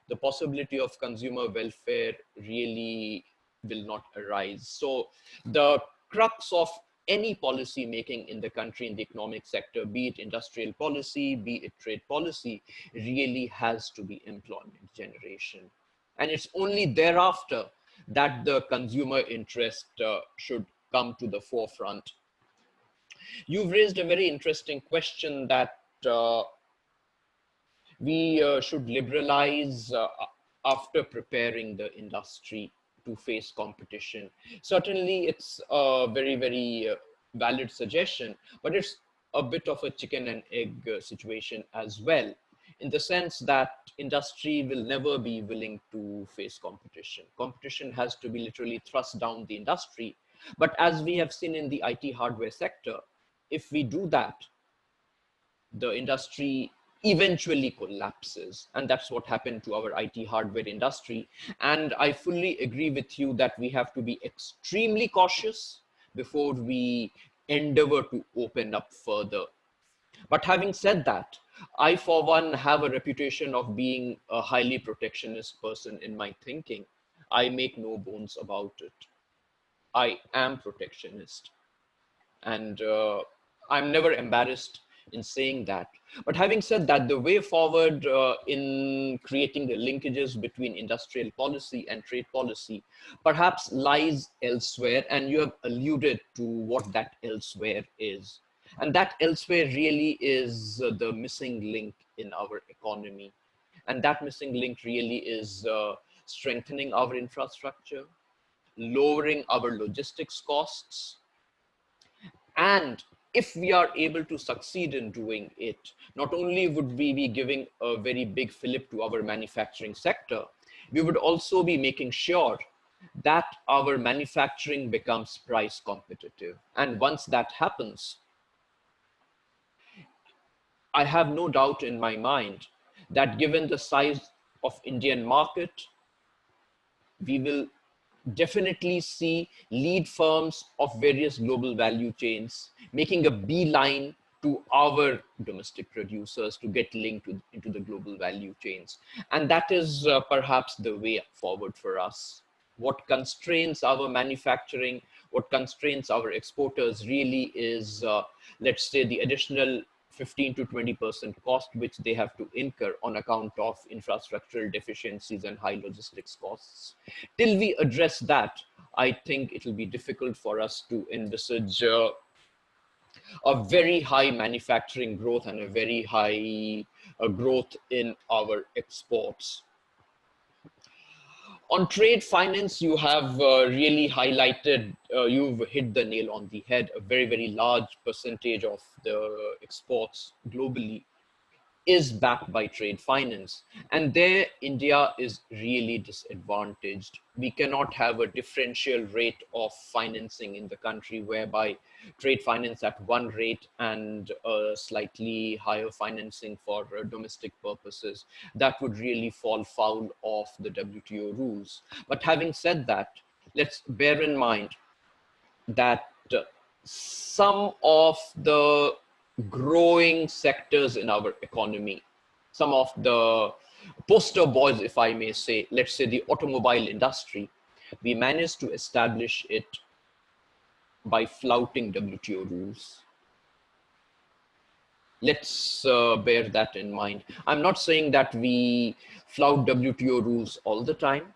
the possibility of consumer welfare really will not arise. So the crux of any policy making in the country in the economic sector, be it industrial policy, be it trade policy, really has to be employment generation. And it's only thereafter that the consumer interest should come to the forefront. You've raised a very interesting question that we should liberalize after preparing the industry to face competition. Certainly, it's a very, very valid suggestion, but it's a bit of a chicken and egg situation as well, in the sense that industry will never be willing to face competition. Competition has to be literally thrust down the industry. But as we have seen in the IT hardware sector, if we do that, the industry eventually collapses. And that's what happened to our IT hardware industry. And I fully agree with you that we have to be extremely cautious before we endeavor to open up further. But having said that, I, for one, have a reputation of being a highly protectionist person in my thinking. I make no bones about it. I am protectionist. And I'm never embarrassed in saying that. But having said that, the way forward in creating the linkages between industrial policy and trade policy perhaps lies elsewhere, and you have alluded to what that elsewhere is. And that elsewhere really is the missing link in our economy. And that missing link really is strengthening our infrastructure, lowering our logistics costs. And if we are able to succeed in doing it, not only would we be giving a very big fillip to our manufacturing sector, we would also be making sure that our manufacturing becomes price competitive. And once that happens, I have no doubt in my mind that given the size of Indian market, we will definitely see lead firms of various global value chains making a beeline to our domestic producers to get linked into the global value chains. And that is perhaps the way forward for us. What constrains our manufacturing, what constrains our exporters really is, let's say, the additional 15 to 20% cost which they have to incur on account of infrastructural deficiencies and high logistics costs. Till we address that, I think it will be difficult for us to envisage a very high manufacturing growth and a very high growth in our exports. On trade finance, you have really highlighted, you've hit the nail on the head, a very, very large percentage of the exports globally is backed by trade finance. And there, India is really disadvantaged. We cannot have a differential rate of financing in the country whereby trade finance at one rate and slightly higher financing for domestic purposes. That would really fall foul of the WTO rules. But having said that, let's bear in mind that some of the growing sectors in our economy, some of the poster boys, if I may say, let's say the automobile industry, we managed to establish it by flouting WTO rules. Let's bear that in mind. I'm not saying that we flout WTO rules all the time,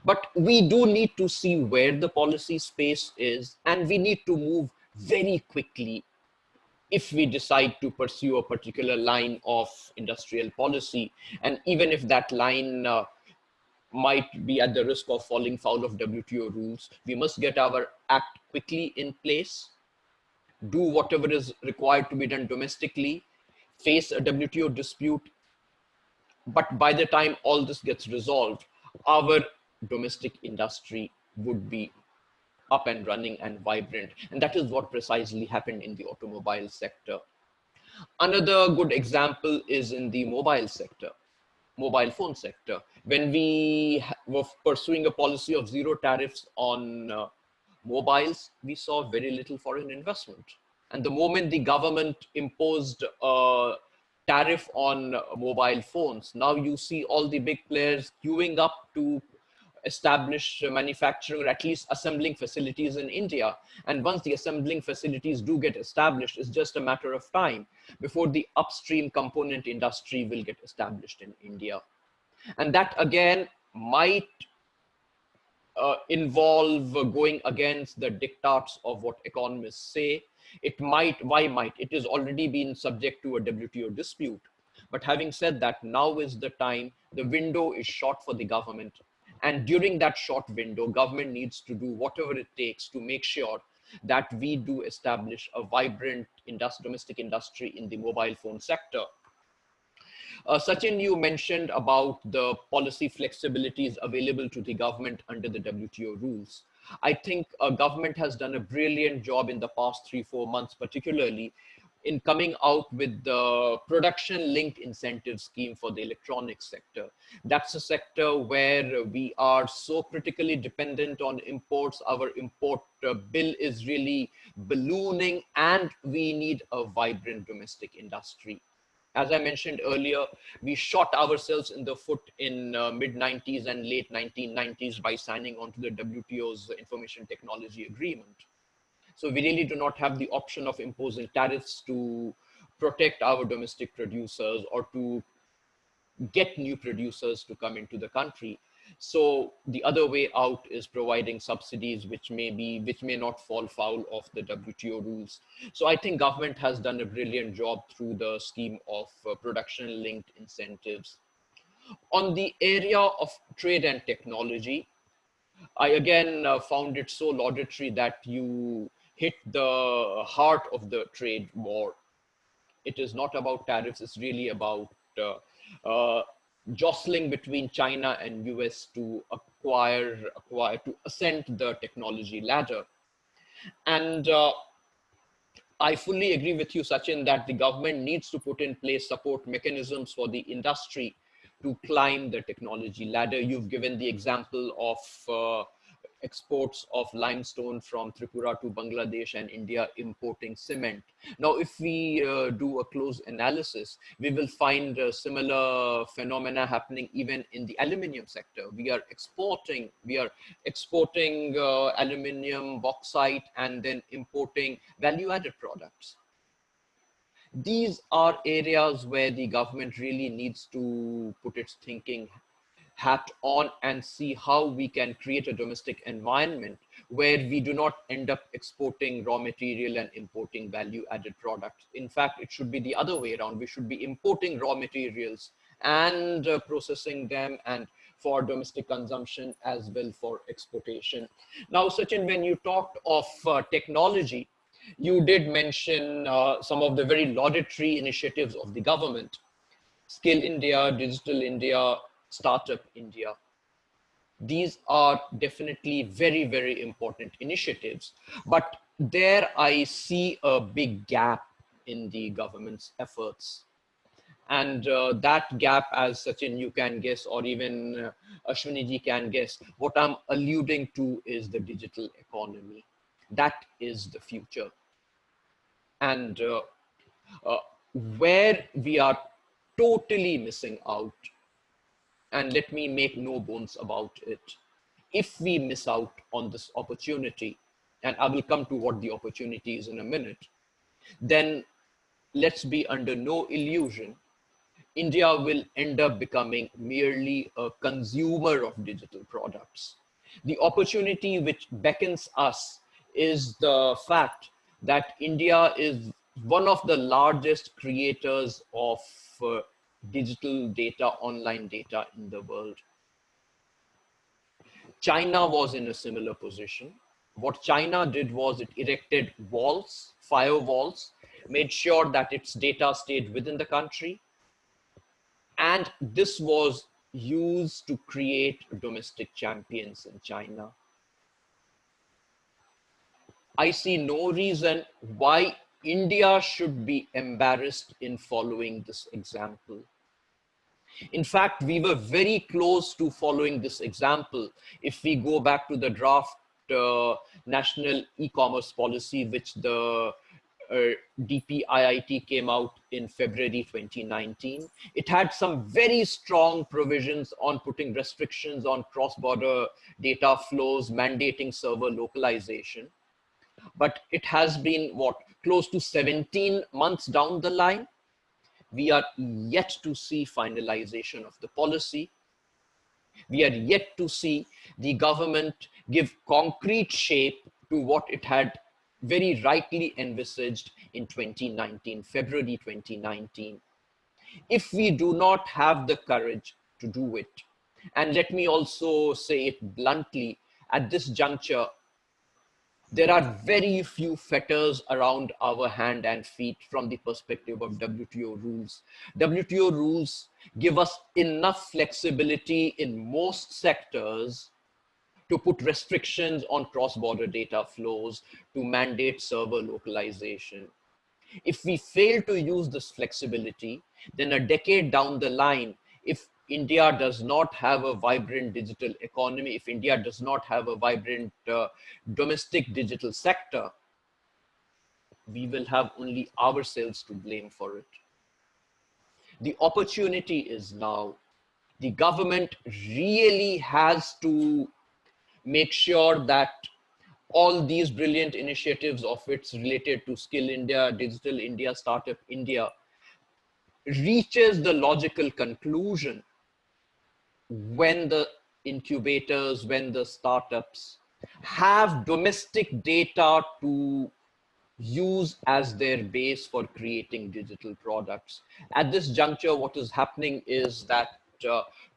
but we do need to see where the policy space is, and we need to move very quickly if we decide to pursue a particular line of industrial policy. And even if that line might be at the risk of falling foul of WTO rules, we must get our act quickly in place, do whatever is required to be done domestically, face a WTO dispute. But by the time all this gets resolved, our domestic industry would be up and running and vibrant. And that is what precisely happened in the automobile sector. Another good example is in the mobile sector, mobile phone sector. When we were pursuing a policy of zero tariffs on mobiles, we saw very little foreign investment. And the moment the government imposed a tariff on mobile phones, now you see all the big players queuing up to establish manufacturing or at least assembling facilities in India. And once the assembling facilities do get established, it's just a matter of time before the upstream component industry will get established in India. And that again might involve going against the diktats of what economists say. It might, why might? It has already been subject to a WTO dispute. But having said that, now is the time, the window is short for the government. And during that short window, government needs to do whatever it takes to make sure that we do establish a vibrant domestic industry in the mobile phone sector. Sachin, you mentioned about the policy flexibilities available to the government under the WTO rules. I think government has done a brilliant job in the past 3-4 months, particularly in coming out with the production-linked incentive scheme for the electronics sector. That's a sector where we are so critically dependent on imports. Our import bill is really ballooning, and we need a vibrant domestic industry. As I mentioned earlier, we shot ourselves in the foot in mid-90s and late 1990s by signing on to the WTO's Information Technology Agreement. So we really do not have the option of imposing tariffs to protect our domestic producers or to get new producers to come into the country. So the other way out is providing subsidies which may not fall foul of the WTO rules. So I think government has done a brilliant job through the scheme of production-linked incentives. On the area of trade and technology, I again found it so laudatory that you hit the heart of the trade war. It is not about tariffs, it's really about jostling between China and US to to ascend the technology ladder. And I fully agree with you, Sachin, that the government needs to put in place support mechanisms for the industry to climb the technology ladder. You've given the example of exports of limestone from Tripura to Bangladesh and India importing cement. Now, if we do a close analysis, we will find similar phenomena happening even in the aluminium sector. We are exporting aluminium, bauxite, and then importing value-added products. These are areas where the government really needs to put its thinking hat on and see how we can create a domestic environment where we do not end up exporting raw material and importing value-added products. In fact, it should be the other way around. We should be importing raw materials and processing them, and for domestic consumption as well for exportation. Now, Sachin, when you talked of technology, you did mention some of the very laudatory initiatives of the government. Skill India, Digital India, Startup India. These are definitely very, very important initiatives. But there I see a big gap in the government's efforts. And that gap, as Sachin, you can guess, or even Ashwini ji can guess, what I'm alluding to is the digital economy. That is the future. And uh, where we are totally missing out, and let me make no bones about it, if we miss out on this opportunity, and I will come to what the opportunity is in a minute, then let's be under no illusion, India will end up becoming merely a consumer of digital products. The opportunity which beckons us is the fact that India is one of the largest creators of digital data, online data in the world. China was in a similar position. What China did was it erected walls, firewalls, made sure that its data stayed within the country. And this was used to create domestic champions in China. I see no reason why India should be embarrassed in following this example. In fact, we were very close to following this example. If we go back to the draft national e-commerce policy, which the DPIIT came out in February 2019. It had some very strong provisions on putting restrictions on cross-border data flows, mandating server localization. But it has been, what, close to 17 months down the line. We are yet to see finalization of the policy. We are yet to see the government give concrete shape to what it had very rightly envisaged in 2019, February 2019. If we do not have the courage to do it, and let me also say it bluntly, at this juncture, there are very few fetters around our hand and feet from the perspective of WTO rules. WTO rules give us enough flexibility in most sectors to put restrictions on cross-border data flows, to mandate server localization. If we fail to use this flexibility, then a decade down the line, if India does not have a vibrant digital economy, if India does not have a vibrant domestic digital sector, we will have only ourselves to blame for it. The opportunity is now. The government really has to make sure that all these brilliant initiatives of its related to Skill India, Digital India, Startup India reaches the logical conclusion when the incubators, when the startups have domestic data to use as their base for creating digital products. At this juncture, what is happening is that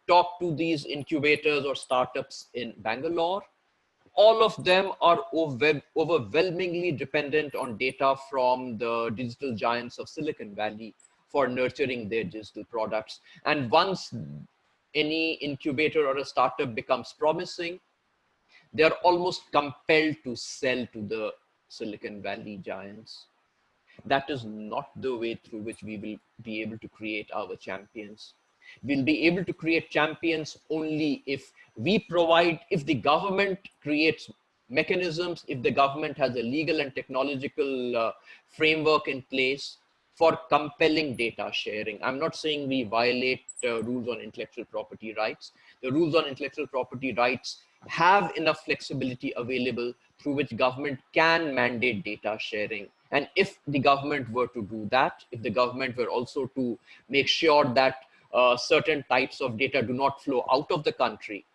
talk to these incubators or startups in Bangalore, all of them are overwhelmingly dependent on data from the digital giants of Silicon Valley for nurturing their digital products. And once any incubator or a startup becomes promising, they're almost compelled to sell to the Silicon Valley giants. That is not the way through which we will be able to create our champions. We'll be able to create champions only if we provide, if the government creates mechanisms, if the government has a legal and technological framework in place for compelling data sharing. I'm not saying we violate rules on intellectual property rights. The rules on intellectual property rights have enough flexibility available through which government can mandate data sharing. And if the government were to do that, if the government were also to make sure that certain types of data do not flow out of the country,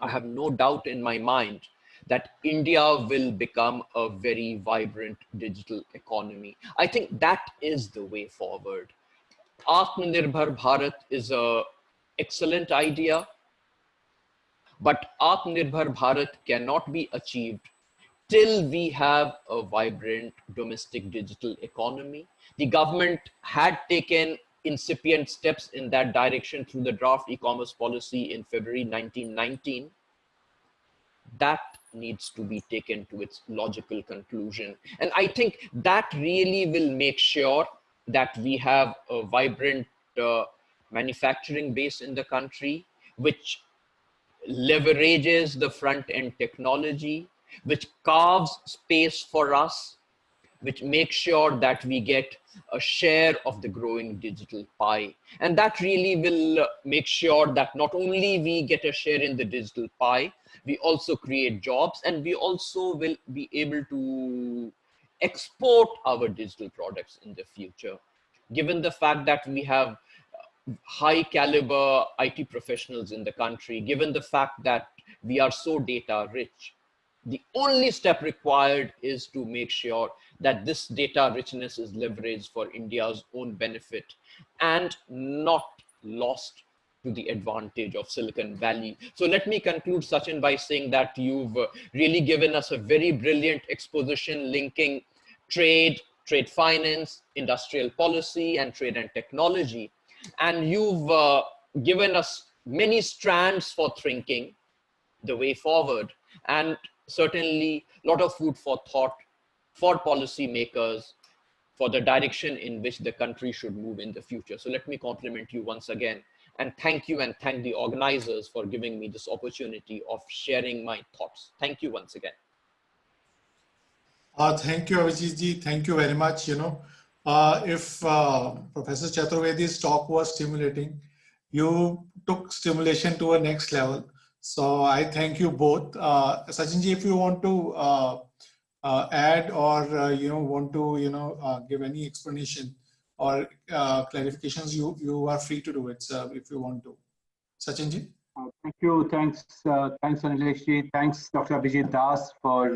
I have no doubt in my mind that India will become a very vibrant digital economy. I think that is the way forward. Atmanirbhar Bharat is an excellent idea, but Atmanirbhar Bharat cannot be achieved till we have a vibrant domestic digital economy. The government had taken incipient steps in that direction through the draft e-commerce policy in February 1919, that needs to be taken to its logical conclusion. And I think that really will make sure that we have a vibrant manufacturing base in the country, which leverages the front-end technology, which carves space for us, which makes sure that we get a share of the growing digital pie. And that really will make sure that not only we get a share in the digital pie, we also create jobs, and we also will be able to export our digital products in the future. Given the fact that we have high caliber IT professionals in the country, given the fact that we are so data rich, the only step required is to make sure that this data richness is leveraged for India's own benefit and not lost to the advantage of Silicon Valley. So let me conclude, Sachin, by saying that you've really given us a very brilliant exposition linking trade, trade finance, industrial policy, and trade and technology. And you've given us many strands for thinking the way forward, and certainly a lot of food for thought for policymakers for the direction in which the country should move in the future. So let me compliment you once again and thank you, and thank the organizers for giving me this opportunity of sharing my thoughts. Thank you once again. Thank you, Abhijit ji. Thank you very much. If Professor Chaturvedi's talk was stimulating, you took stimulation to a next level. So I thank you both. Sachin ji, if you want to add or want to give any explanation or clarifications, you are free to do it, sir, if you want to. Sachin ji. Thank you. Thanks, Anlesh ji. Thanks, Dr. Abhijit Das, for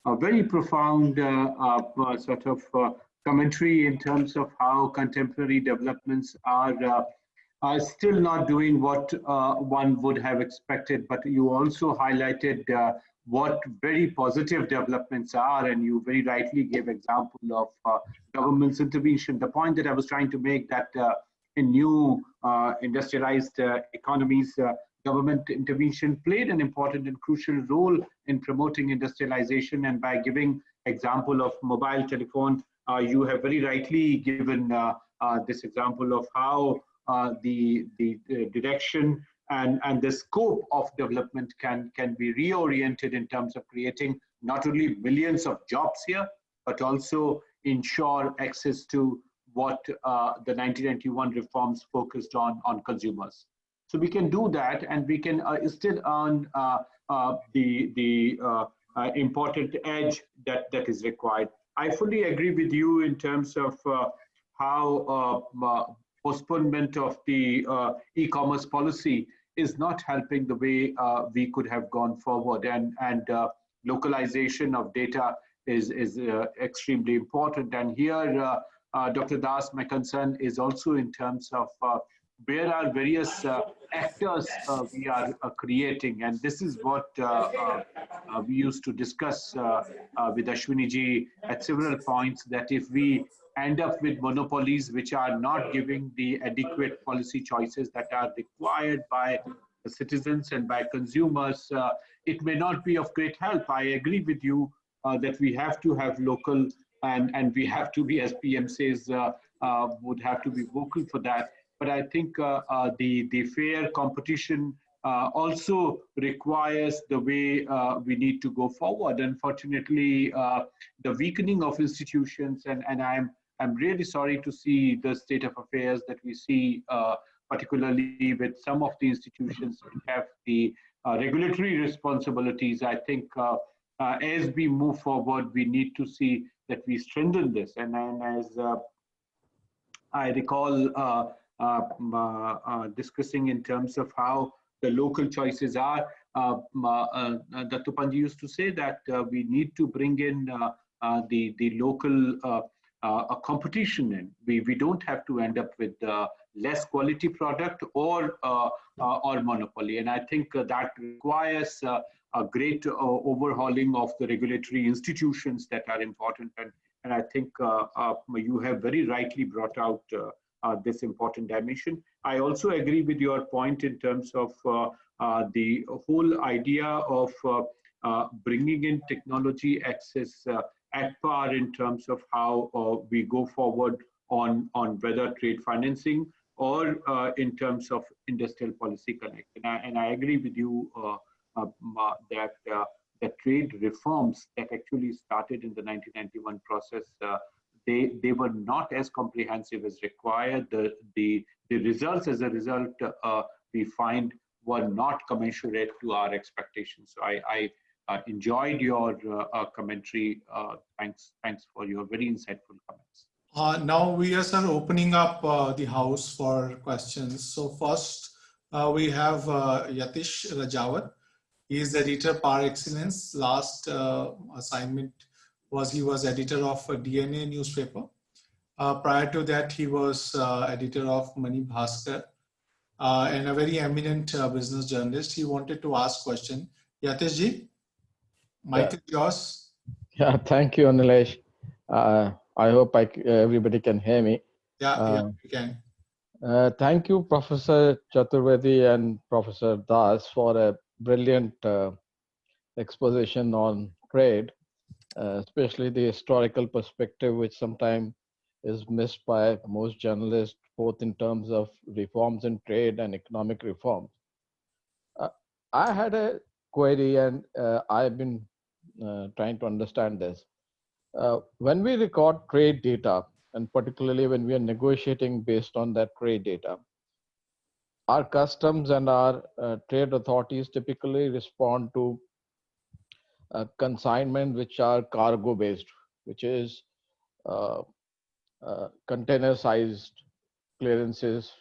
a very profound sort of commentary in terms of how contemporary developments are still not doing what one would have expected. But you also highlighted what very positive developments are, and you very rightly gave example of government's intervention. The point that I was trying to make, that in new industrialized economies, government intervention played an important and crucial role in promoting industrialization. And by giving example of mobile telephone, you have very rightly given this example of how the direction and the scope of development can be reoriented in terms of creating not only millions of jobs here, but also ensure access to what the 1991 reforms focused on consumers. So we can do that, and we can still earn the important edge that is required. I fully agree with you in terms of how postponement of the e-commerce policy is not helping the way we could have gone forward, and localization of data is extremely important. And here, Dr. Das, my concern is also in terms of where are various actors we are creating. And this is what we used to discuss with Ashwini ji at several points, that if we end up with monopolies which are not giving the adequate policy choices that are required by the citizens and by consumers, it may not be of great help. I agree with you that we have to have local, and we have to be, as PM says, would have to be vocal for that. But I think the fair competition also requires the way we need to go forward. Unfortunately, the weakening of institutions, and I'm really sorry to see the state of affairs that we see, particularly with some of the institutions that have the regulatory responsibilities. I think as we move forward, we need to see that we strengthen this. And as I recall discussing in terms of how the local choices are, Dr. Panji used to say that we need to bring in the local competition in. We don't have to end up with less quality product or monopoly. And I think that requires a great overhauling of the regulatory institutions that are important. And I think you have very rightly brought out this important dimension. I also agree with your point in terms of the whole idea of bringing in technology access at par in terms of how we go forward on whether trade financing or in terms of industrial policy connect. And I agree with you that the trade reforms that actually started in the 1991 process, they were not as comprehensive as required. The results as a result we find were not commensurate to our expectations. So I enjoyed your commentary. Thanks for your very insightful comments. Now we are opening up the house for questions. So first we have Yatish Rajawat. He is the editor par excellence. Last assignment was he was editor of a DNA newspaper. Prior to that, he was editor of Mani Bhaskar and a very eminent business journalist. He wanted to ask question. Yatish ji, mic is yours. Yeah, thank you, Anlesh. I hope everybody can hear me. Yeah, we can. Thank you, Professor Chaturvedi and Professor Das, for a brilliant exposition on trade, especially the historical perspective, which sometimes is missed by most journalists, both in terms of reforms in trade and economic reforms. I had a query, and I've been trying to understand this. When we record trade data, and particularly when we are negotiating based on that trade data, our customs and our trade authorities typically respond to consignment which are cargo based, which is container sized clearances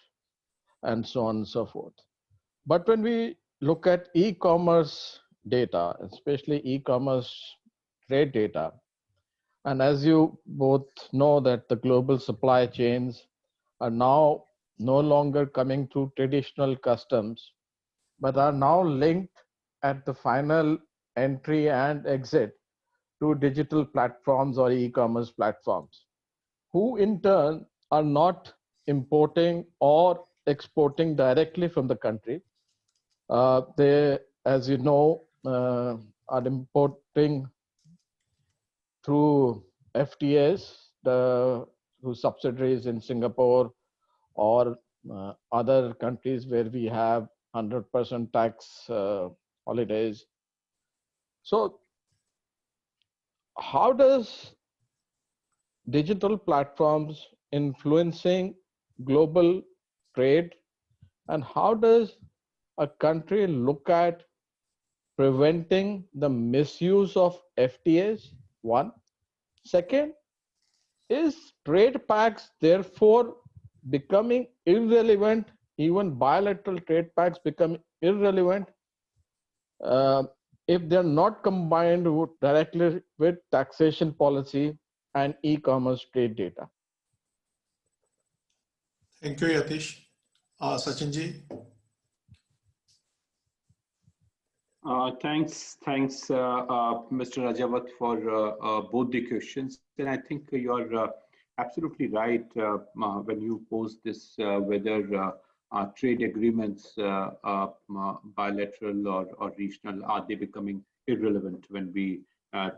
and so on and so forth. But when we look at e-commerce data, especially e-commerce trade data, and as you both know that the global supply chains are now no longer coming through traditional customs, but are now linked at the final entry and exit to digital platforms or e-commerce platforms, who in turn are not importing or exporting directly from the country. They, as you know, are importing through FTAs, through subsidiaries in Singapore or other countries where we have 100% tax holidays. So how does digital platforms influencing global trade, and how does a country look at preventing the misuse of FTAs? One. Second, is trade pacts therefore becoming irrelevant? Even bilateral trade pacts become irrelevant if they're not combined directly with taxation policy and e-commerce trade data. Thank you, Yatish. Sachin ji. Thanks, Mr. Rajawat, for both the questions. And I think you're absolutely right when you pose this whether trade agreements, bilateral or regional, are they becoming irrelevant when we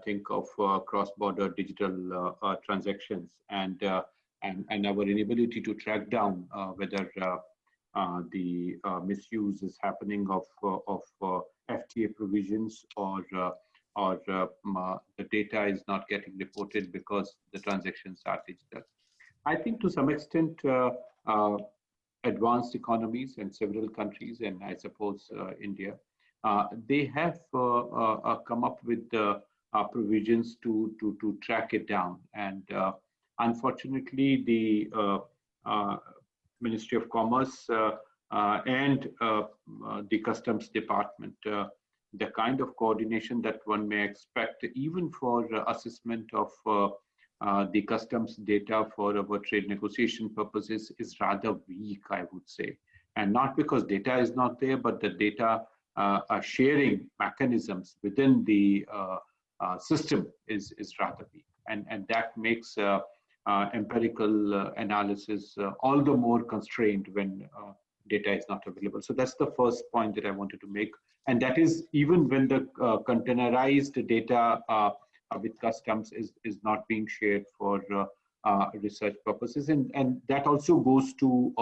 think of cross-border digital transactions and our inability to track down whether the misuse is happening of FTA provisions or the data is not getting reported because the transactions are digital. I think to some extent, advanced economies and several countries, and I suppose India, they have come up with provisions to track it down. And unfortunately, the Ministry of Commerce and the Customs Department, the kind of coordination that one may expect even for assessment of the customs data for our trade negotiation purposes is rather weak, I would say. And not because data is not there, but the data sharing mechanisms within the system is rather weak. And that makes empirical analysis all the more constrained when data is not available. So that's the first point that I wanted to make. And that is even when the containerized data with customs is not being shared for research purposes. And that also goes to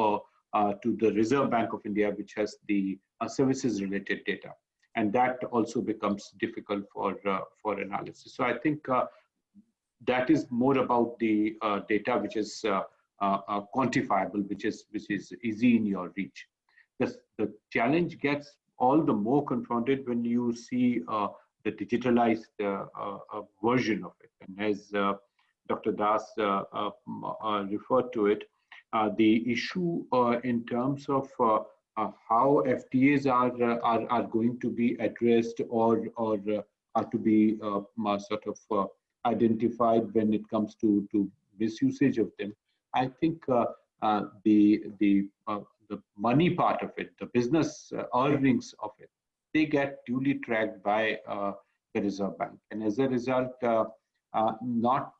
the Reserve Bank of India, which has the services related data. And that also becomes difficult for analysis. So I think that is more about the data which is quantifiable, which is easy in your reach. The challenge gets all the more confronted when you see the digitalized version of it. And as Dr. Das referred to it, the issue in terms of how FTAs are going to be addressed or are to be sort of identified when it comes to misusage of them. I think the money part of it, the business earnings of it, they get duly tracked by the Reserve Bank. And as a result, not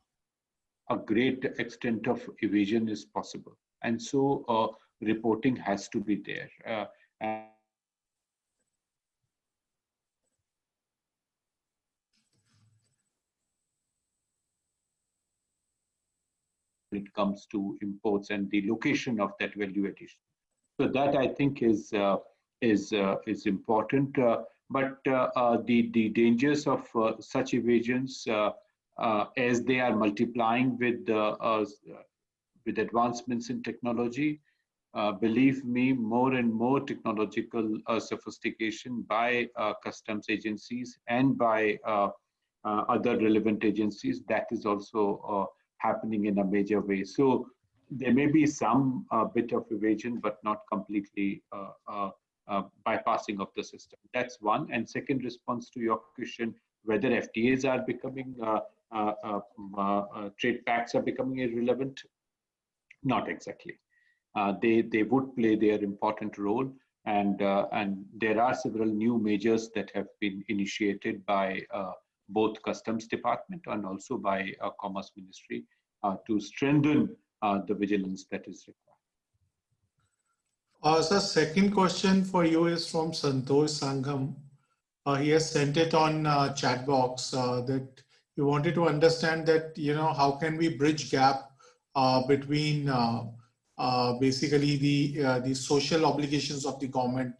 a great extent of evasion is possible. And so reporting has to be there. And when it comes to imports and the location of that value addition. So that I think is important. But the dangers of such evasions as they are multiplying with advancements in technology, believe me, more and more technological sophistication by customs agencies and by other relevant agencies, that is also happening in a major way. So there may be some bit of evasion, but not completely bypassing of the system. That's one. And second response to your question, whether FTAs are becoming, trade pacts are becoming irrelevant, not exactly. They would play their important role, and there are several new measures that have been initiated by both Customs Department and also by Commerce Ministry to strengthen the vigilance that is required. So second question for you is from Santosh Sangham. He has sent it on chat box that he wanted to understand that, how can we bridge gap between basically the social obligations of the government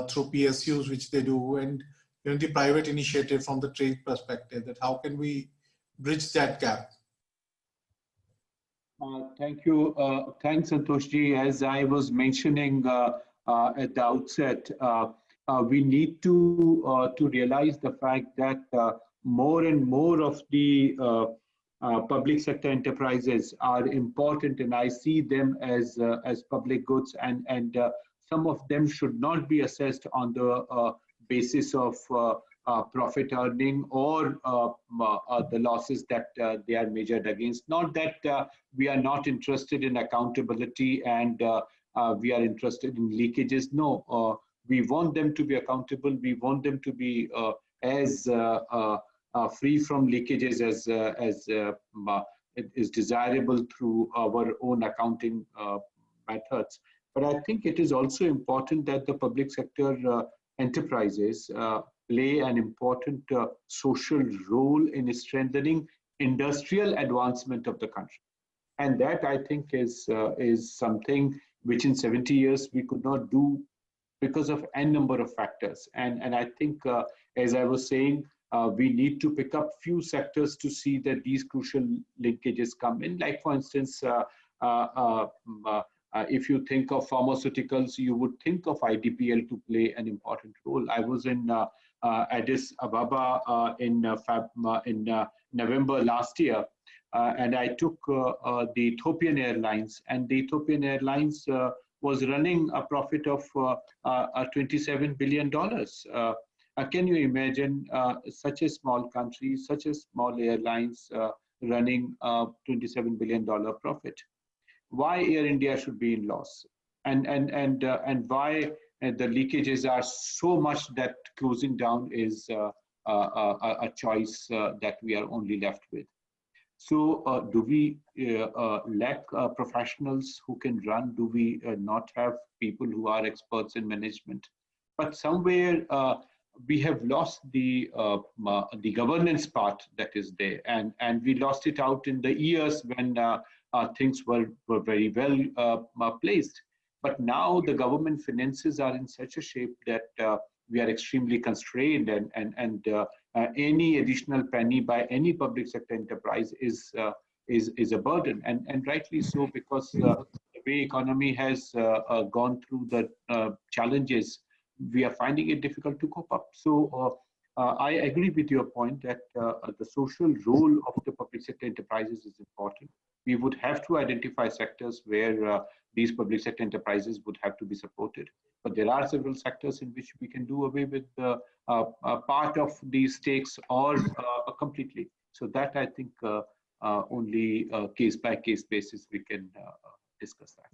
through PSUs, which they do, and the private initiative from the trade perspective, that how can we bridge that gap? Thank you. Thanks, Santoshji. As I was mentioning at the outset, we need to realize the fact that more and more of the public sector enterprises are important, and I see them as public goods, and some of them should not be assessed on the basis of profit earning or the losses that they are measured against. Not that we are not interested in accountability and we are interested in leakages. No, we want them to be accountable. We want them to be as free from leakages as it is desirable through our own accounting methods. But I think it is also important that the public sector enterprises play an important social role in strengthening industrial advancement of the country. And that, I think, is something which in 70 years we could not do because of n number of factors. And I think, as I was saying, we need to pick up few sectors to see that these crucial linkages come in. Like, for instance, if you think of pharmaceuticals, you would think of IDPL to play an important role. I was in Addis Ababa in November last year, and I took the Ethiopian Airlines, and the Ethiopian Airlines was running a profit of $27 billion. Can you imagine such a small country, such a small airlines running a $27 billion profit? Why Air India should be in loss, and why the leakages are so much that closing down is a choice that we are only left with. So do we lack professionals who can run? Do we not have people who are experts in management? But somewhere we have lost the governance part that is there, and we lost it out in the years when things were very well placed. But now the government finances are in such a shape that we are extremely constrained, and any additional penny by any public sector enterprise is a burden, and rightly so, because the way economy has gone through the challenges, we are finding it difficult to cope up. So I agree with your point that the social role of the public sector enterprises is important. We would have to identify sectors where these public sector enterprises would have to be supported. But there are several sectors in which we can do away with part of these stakes or completely. So that I think only case by case basis we can discuss that.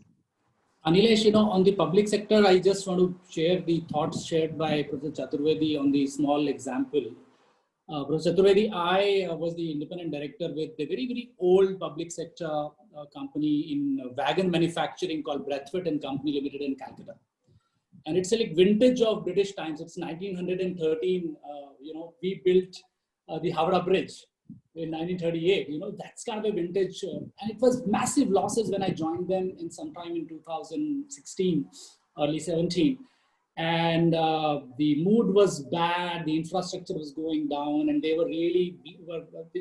Anlesh, on the public sector, I just want to share the thoughts shared by Professor Chaturvedi on the small example. Professor Chaturvedi, I was the independent director with a very, very old public sector company in wagon manufacturing called Brathwaite and Company Limited in Calcutta. And it's like vintage of British times. It's 1913. We built the Howrah Bridge in 1938. That's kind of a vintage. And it was massive losses when I joined them in sometime in 2016, early 17. And the mood was bad. The infrastructure was going down, and they were really.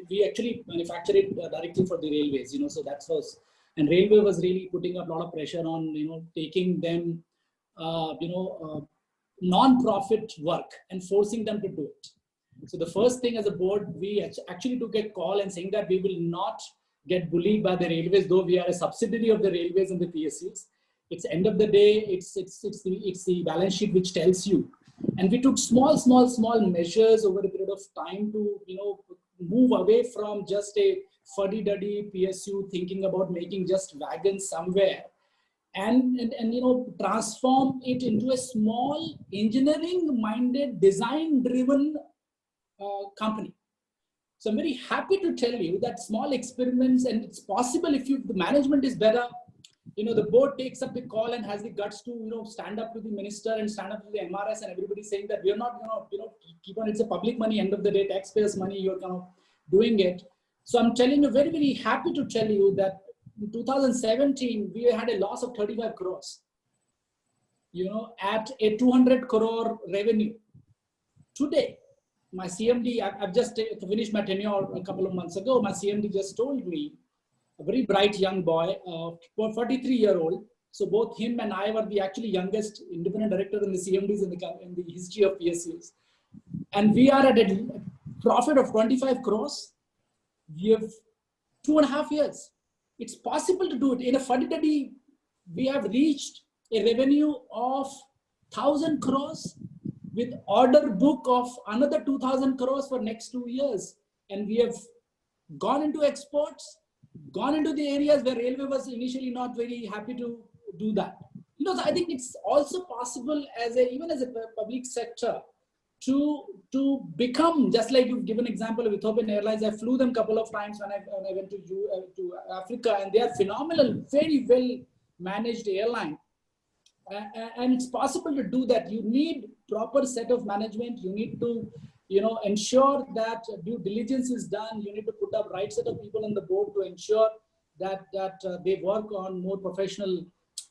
We actually manufactured it directly for the railways. So that was, and railway was really putting up a lot of pressure on taking them. Non-profit work and forcing them to do it. So the first thing as a board, we actually took a call and saying that we will not get bullied by the railways, though we are a subsidiary of the railways and the PSUs. It's end of the day, it's the balance sheet which tells you. And we took small measures over a period of time to move away from just a fuddy-duddy PSU thinking about making just wagons somewhere. And transform it into a small engineering-minded, design-driven company. So I'm very happy to tell you that small experiments, and it's possible if the management is better, the board takes up the call and has the guts to stand up to the minister and stand up to the MRS, and everybody saying that we are not keep on, it's a public money, end of the day, taxpayers' money, you're doing it. So I'm telling you, very, very happy to tell you that in 2017, we had a loss of 35 crores, at a 200 crore revenue. Today, my CMD, I've just finished my tenure a couple of months ago. My CMD just told me, a very bright young boy, 43-year-old. So both him and I were the actually youngest independent director in the CMDs in the history of PSUs. And we are at a profit of 25 crores. We have 2.5 years. It's possible to do it. In a fuddy-duddy, we have reached a revenue of 1,000 crores with order book of another 2,000 crores for next 2 years. And we have gone into exports, gone into the areas where railway was initially not very happy to do that. So I think it's also possible even as a public sector to become, just like you've given example of Ethiopian Airlines. I flew them a couple of times when I went to Africa, and they are phenomenal, very well managed airline. And it's possible to do that. You need proper set of management. You need to, ensure that due diligence is done. You need to put up right set of people on the board to ensure that they work on more professional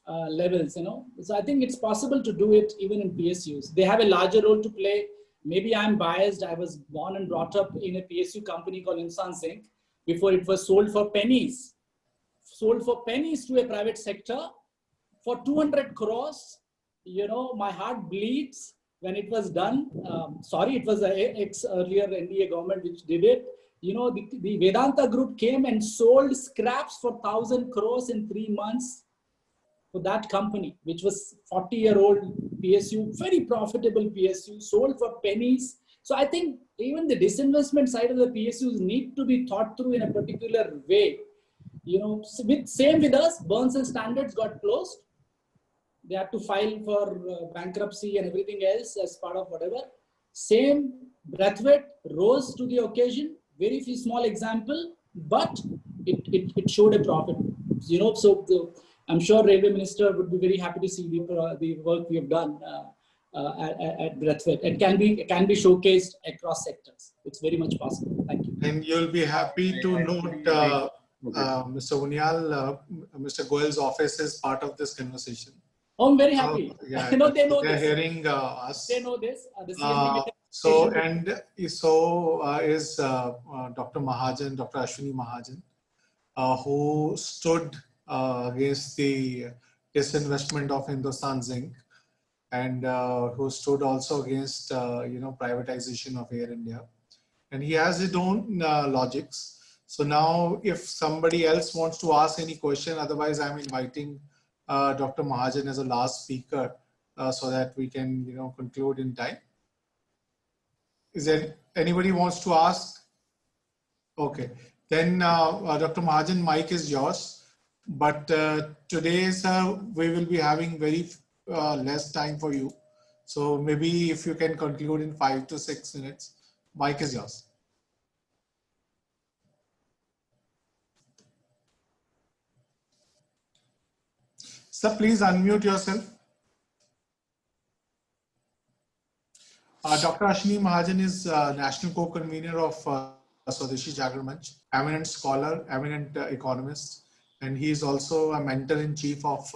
levels. So I think it's possible to do it even in PSUs. They have a larger role to play. Maybe I'm biased. I was born and brought up in a PSU company called Insan Zinc before it was sold for pennies. Sold for pennies to a private sector for 200 crores. My heart bleeds when it was done. Sorry, it was the earlier NDA government which did it. The Vedanta group came and sold scraps for 1,000 crores in 3 months for that company, which was 40-year-old PSU, very profitable PSU, sold for pennies. So I think even the disinvestment side of the PSUs need to be thought through in a particular way. Same with us, Burns and Standards got closed. They had to file for bankruptcy and everything else as part of whatever. Same, Brathwaite rose to the occasion. Very few small example. but it showed a profit. So I'm sure Railway Minister would be very happy to see the work we have done at Breathwet. It can be showcased across sectors. It's very much possible. Thank you. And you'll be happy to note, Mr. Uniyal, Mr. Goel's office is part of this conversation. Oh, I'm very happy. Yeah, they know they're this. hearing us. They know this. The CMD is Dr. Mahajan, Dr. Ashwini Mahajan, who stood against the disinvestment of Hindustan Zinc, and who stood also against privatization of Air India. And he has his own logics. So now, if somebody else wants to ask any question, otherwise I'm inviting Dr. Mahajan as a last speaker so that we can conclude in time. Is there anybody wants to ask? Okay, then Dr. Mahajan, mic is yours. But today, sir, we will be having very less time for you. So maybe if you can conclude in 5 to 6 minutes, mic is yours. Sir, please unmute yourself. Dr. Ashwini Mahajan is National Co-Convener of Swadeshi Jagran Manch, eminent scholar, eminent economist, and he is also a mentor-in-chief of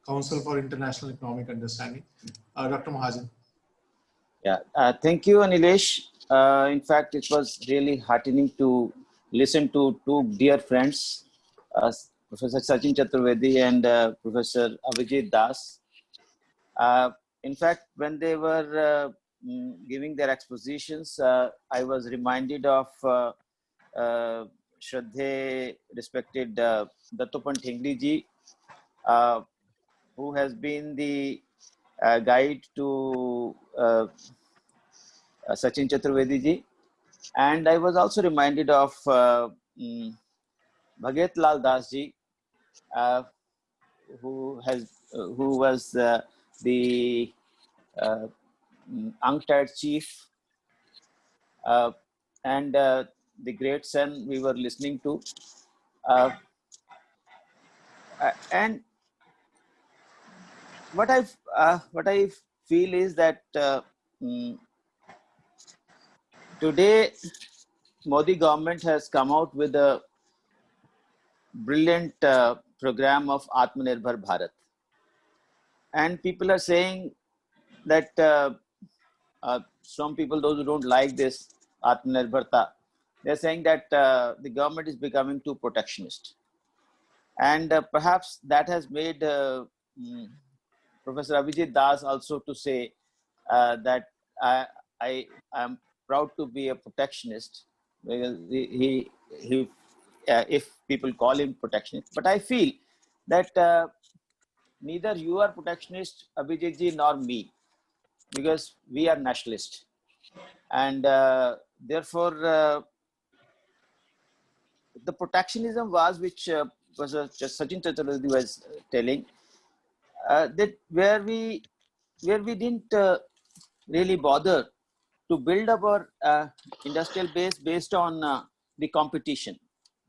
Council for International Economic Understanding. Dr. Mahajan. Yeah, thank you, Anlesh. In fact, it was really heartening to listen to two dear friends, Professor Sachin Chaturvedi and Professor Abhijt Das. In fact, when they were giving their expositions, I was reminded of Shraddhe, respected Dattopan Thengdi ji, who has been the guide to Sachin Chaturvedi ji. And I was also reminded of Bhagat Lal Das ji, who was the UNCTAD chief, and the great son we were listening to. And what I feel is that today Modi government has come out with a brilliant program of Atmanirbhar Bharat, and people are saying that some people, those who don't like this Atmanirbharta, they're saying that the government is becoming too protectionist, and perhaps that has made Professor Abhijit Das also to say that I am proud to be a protectionist, because he if people call him protectionist, but I feel that neither you are protectionist, Abhijit ji, nor me, because we are nationalist, and therefore the protectionism was which Professor Sachin Chaturvedi was telling, that where we didn't really bother to build up our industrial base based on the competition.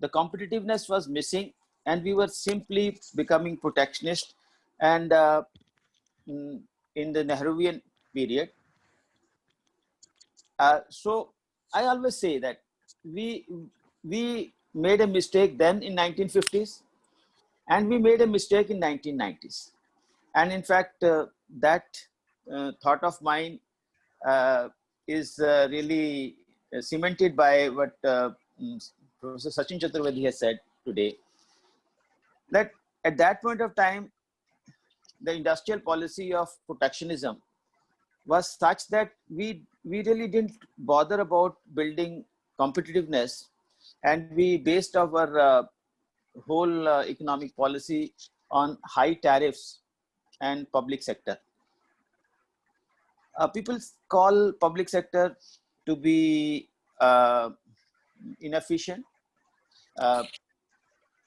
The competitiveness was missing, and we were simply becoming protectionist. And in the Nehruvian period, so I always say that we made a mistake then in 1950s, and we made a mistake in 1990s. And in fact, that thought of mine is really cemented by what Professor Sachin Chaturvedi has said today, that at that point of time, the industrial policy of protectionism was such that we really didn't bother about building competitiveness, and we based our whole economic policy on high tariffs and public sector. People call public sector to be inefficient,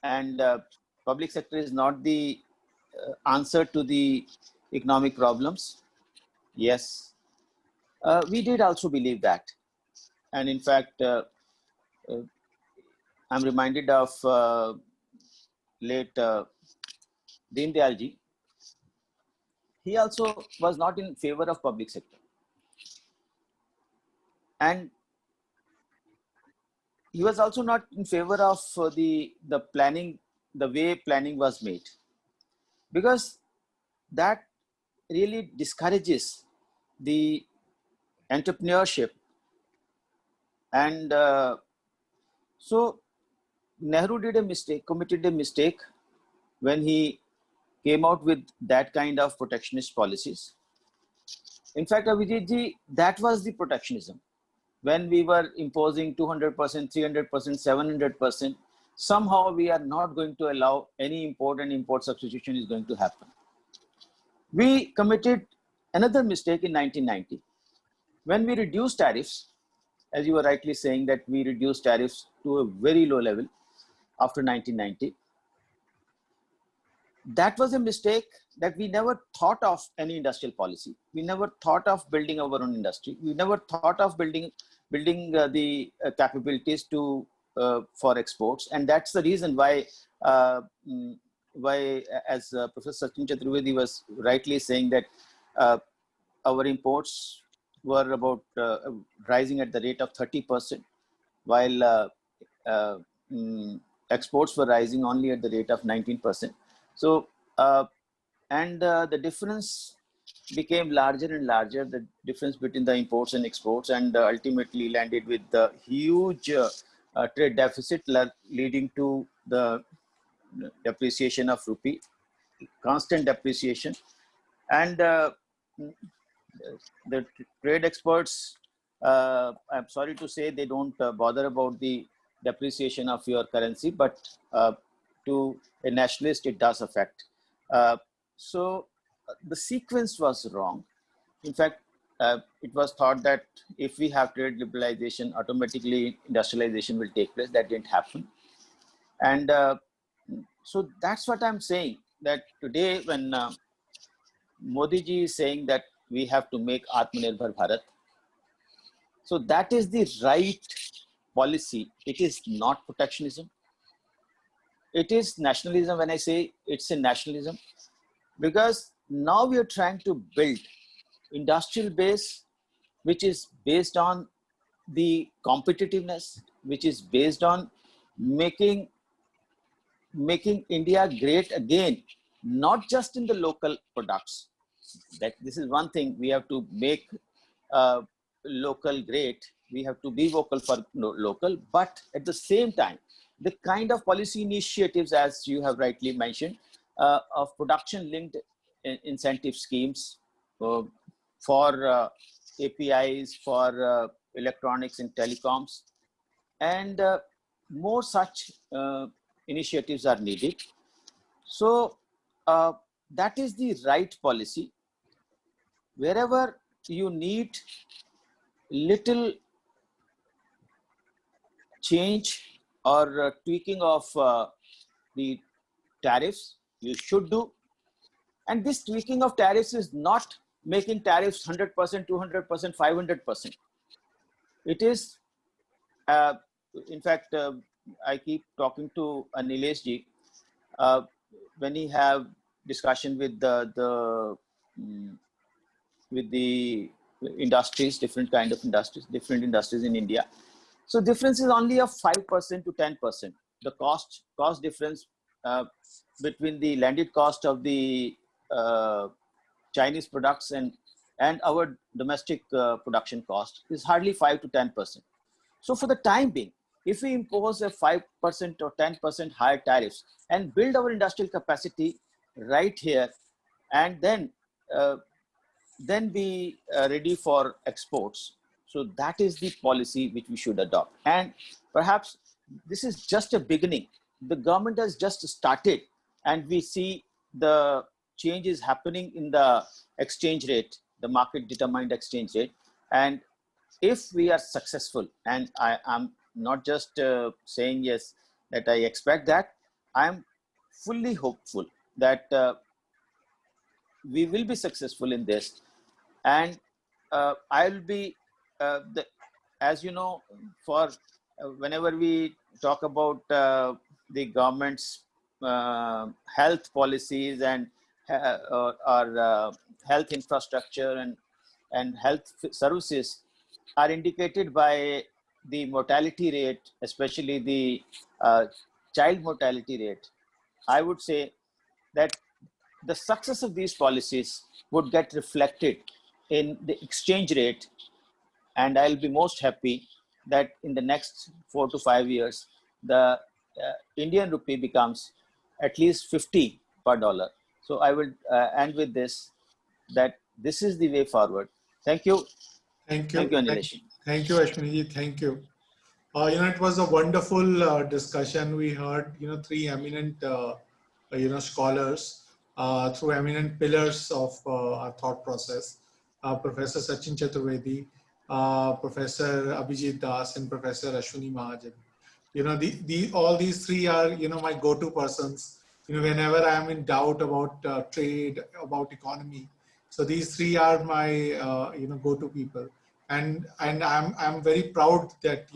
and public sector is not the answer to the economic problems. Yes, we did also believe that, and in fact, I'm reminded of late Deen Dayal ji. He also was not in favor of public sector. And he was also not in favor of the planning, the way planning was made, because that really discourages the entrepreneurship. And so Nehru did a mistake, committed a mistake when he came out with that kind of protectionist policies. In fact, Abhijit ji, that was the protectionism. When we were imposing 200%, 300%, 700%, somehow we are not going to allow any import, and import substitution is going to happen. We committed another mistake in 1990. When we reduced tariffs, as you were rightly saying that we reduced tariffs to a very low level after 1990, that was a mistake that we never thought of any industrial policy. We never thought of building our own industry. We never thought of building the capabilities to for exports. And that's the reason why, as Professor Sachin Chaturvedi was rightly saying, that our imports were about rising at the rate of 30%, while exports were rising only at the rate of 19%. So, the difference became larger and larger, the difference between the imports and exports, and ultimately landed with the huge trade deficit, leading to the depreciation of rupee, constant depreciation. And the trade experts, I'm sorry to say, they don't bother about the depreciation of your currency, but to a nationalist, it does affect. So the sequence was wrong. In fact, it was thought that if we have trade liberalization, automatically industrialization will take place. That didn't happen. And so that's what I'm saying, that today when Modi ji is saying that we have to make Atmanirbhar Bharat, so that is the right policy. It is not protectionism. It is nationalism. When I say it's a nationalism, because now we are trying to build industrial base, which is based on the competitiveness, which is based on making India great again, not just in the local products. That this is one thing, we have to make local great. We have to be vocal for local, but at the same time, the kind of policy initiatives, as you have rightly mentioned, of production-linked incentive schemes for APIs, for electronics and telecoms, and more such initiatives are needed. So that is the right policy. Wherever you need little change or tweaking of the tariffs, you should do. And this tweaking of tariffs is not making tariffs 100%, 200%, 500%. It is, in fact, I keep talking to Anlesh ji when he have discussion with the industries, different kind of industries, different industries in India. So difference is only of 5% to 10%. The cost difference between the landed cost of the Chinese products and our domestic production cost is hardly 5 to 10%. So for the time being, if we impose a 5% or 10% higher tariffs and build our industrial capacity right here, and then be ready for exports. So that is the policy which we should adopt. And perhaps this is just a beginning. The government has just started, and we see the changes happening in the exchange rate, the market determined exchange rate. And if we are successful, and I am not just saying yes, that I expect that, I am fully hopeful that we will be successful in this. And I'll be, as you know, for whenever we talk about the government's health policies and or health infrastructure and health services are indicated by the mortality rate, especially the child mortality rate, I would say that the success of these policies would get reflected in the exchange rate. And I'll be most happy that in the next 4 to 5 years, the Indian rupee becomes at least 50 per dollar. So I will end with this, that this is the way forward. Thank you. Thank you. Thank you, Anlesh. Thank you, Ashwini. Thank you. It was a wonderful discussion. We heard, three eminent, scholars through eminent pillars of our thought process. Professor Sachin Chaturvedi, Professor Abhijt Das, and Professor Ashwini Mahajan. All these three are, my go-to persons. Whenever I am in doubt about trade, about economy. So these three are my, go-to people. And I'm very proud that,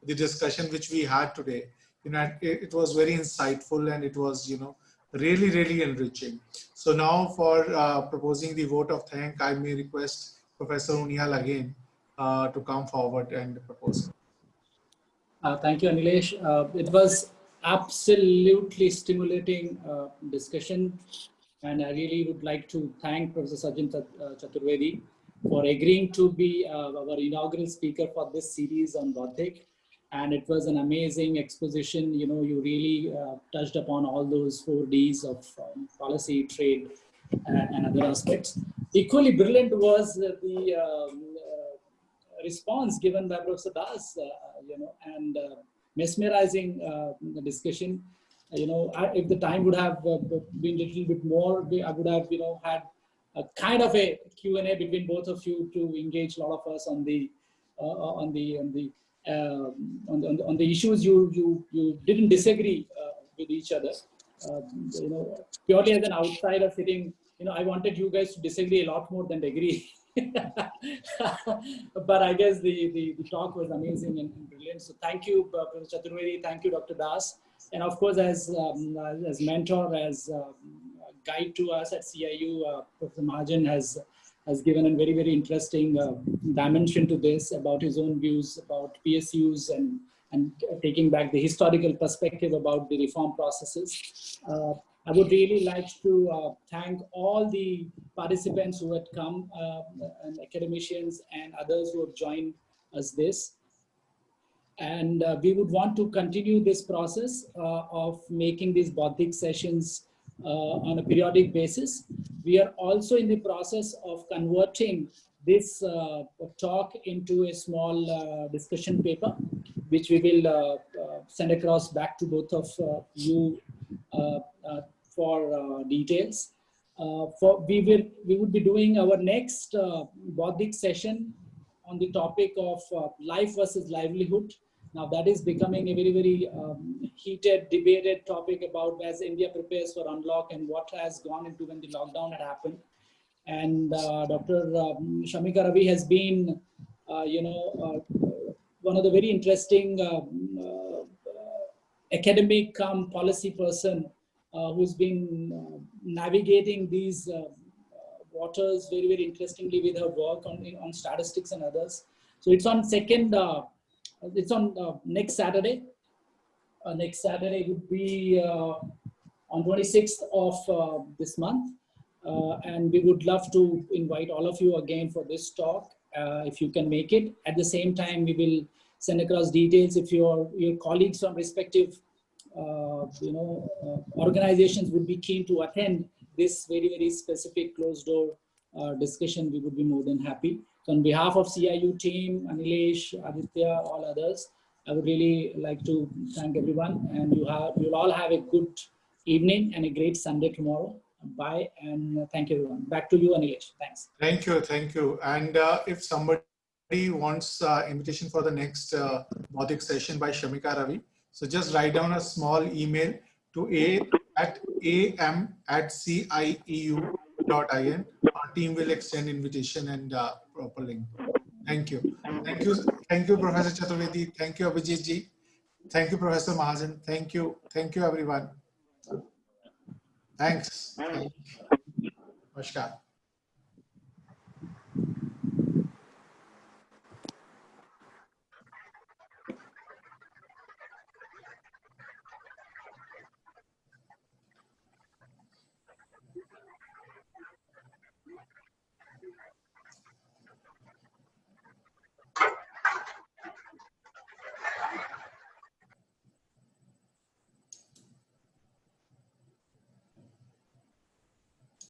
the discussion which we had today, it was very insightful and it was, really, really enriching. So now for proposing the vote of thank, I may request Professor Uniyal again to come forward and propose. Thank you, Anlesh. It was absolutely stimulating discussion, and I really would like to thank Professor Sachin Chaturvedi for agreeing to be our inaugural speaker for this series on Bauddhic. And it was an amazing exposition. You really touched upon all those 4 Ds of policy, trade, and other aspects. Equally brilliant was the response given by Professor Das, and mesmerizing discussion. If the time would have been a little bit more, I would have, had a kind of a Q&A between both of you to engage a lot of us on the issues you didn't disagree with each other. Purely as an outsider sitting, I wanted you guys to disagree a lot more than agree. But I guess the talk was amazing and brilliant. So thank you, Professor Chaturvedi. Thank you, Dr. Das. And of course, as mentor, as guide to us at CIU, Professor Mahajan has given a very, very interesting dimension to this about his own views about PSUs and taking back the historical perspective about the reform processes. I would really like to thank all the participants who had come, and academicians and others who have joined us this. And we would want to continue this process of making these Bauddhic sessions on a periodic basis. We are also in the process of converting this talk into a small discussion paper, which we will send across back to both of you for details. We would be doing our next Bauddhic session on the topic of life versus livelihood. Now that is becoming a very, very heated, debated topic about as India prepares for unlock and what has gone into when the lockdown had happened. And Dr. Shamika Ravi has been, one of the very interesting academic policy person who's been navigating these waters very, very interestingly with her work on statistics and others. So it's on next Saturday. Next Saturday would be on 26th of this month. And we would love to invite all of you again for this talk, if you can make it. At the same time, we will send across details if your colleagues from respective organizations would be keen to attend this very, very specific closed door discussion. We would be more than happy. So on behalf of CIU team, Anlesh, Aditya, all others, I would really like to thank everyone, and you'll all have a good evening and a great Sunday tomorrow. Bye, and thank you, everyone. Back to you, Anlesh. Thanks. Thank you. And if somebody wants invitation for the next Bauddhic session by Shamika Ravi, so just write down a small email to am@cieu.in. Our team will extend invitation and proper link. Thank you. Thank you, Professor Chaturvedi. Thank you, Abhijit ji. Thank you, Professor Mahajan. Thank you, everyone. Thanks. Namaskar.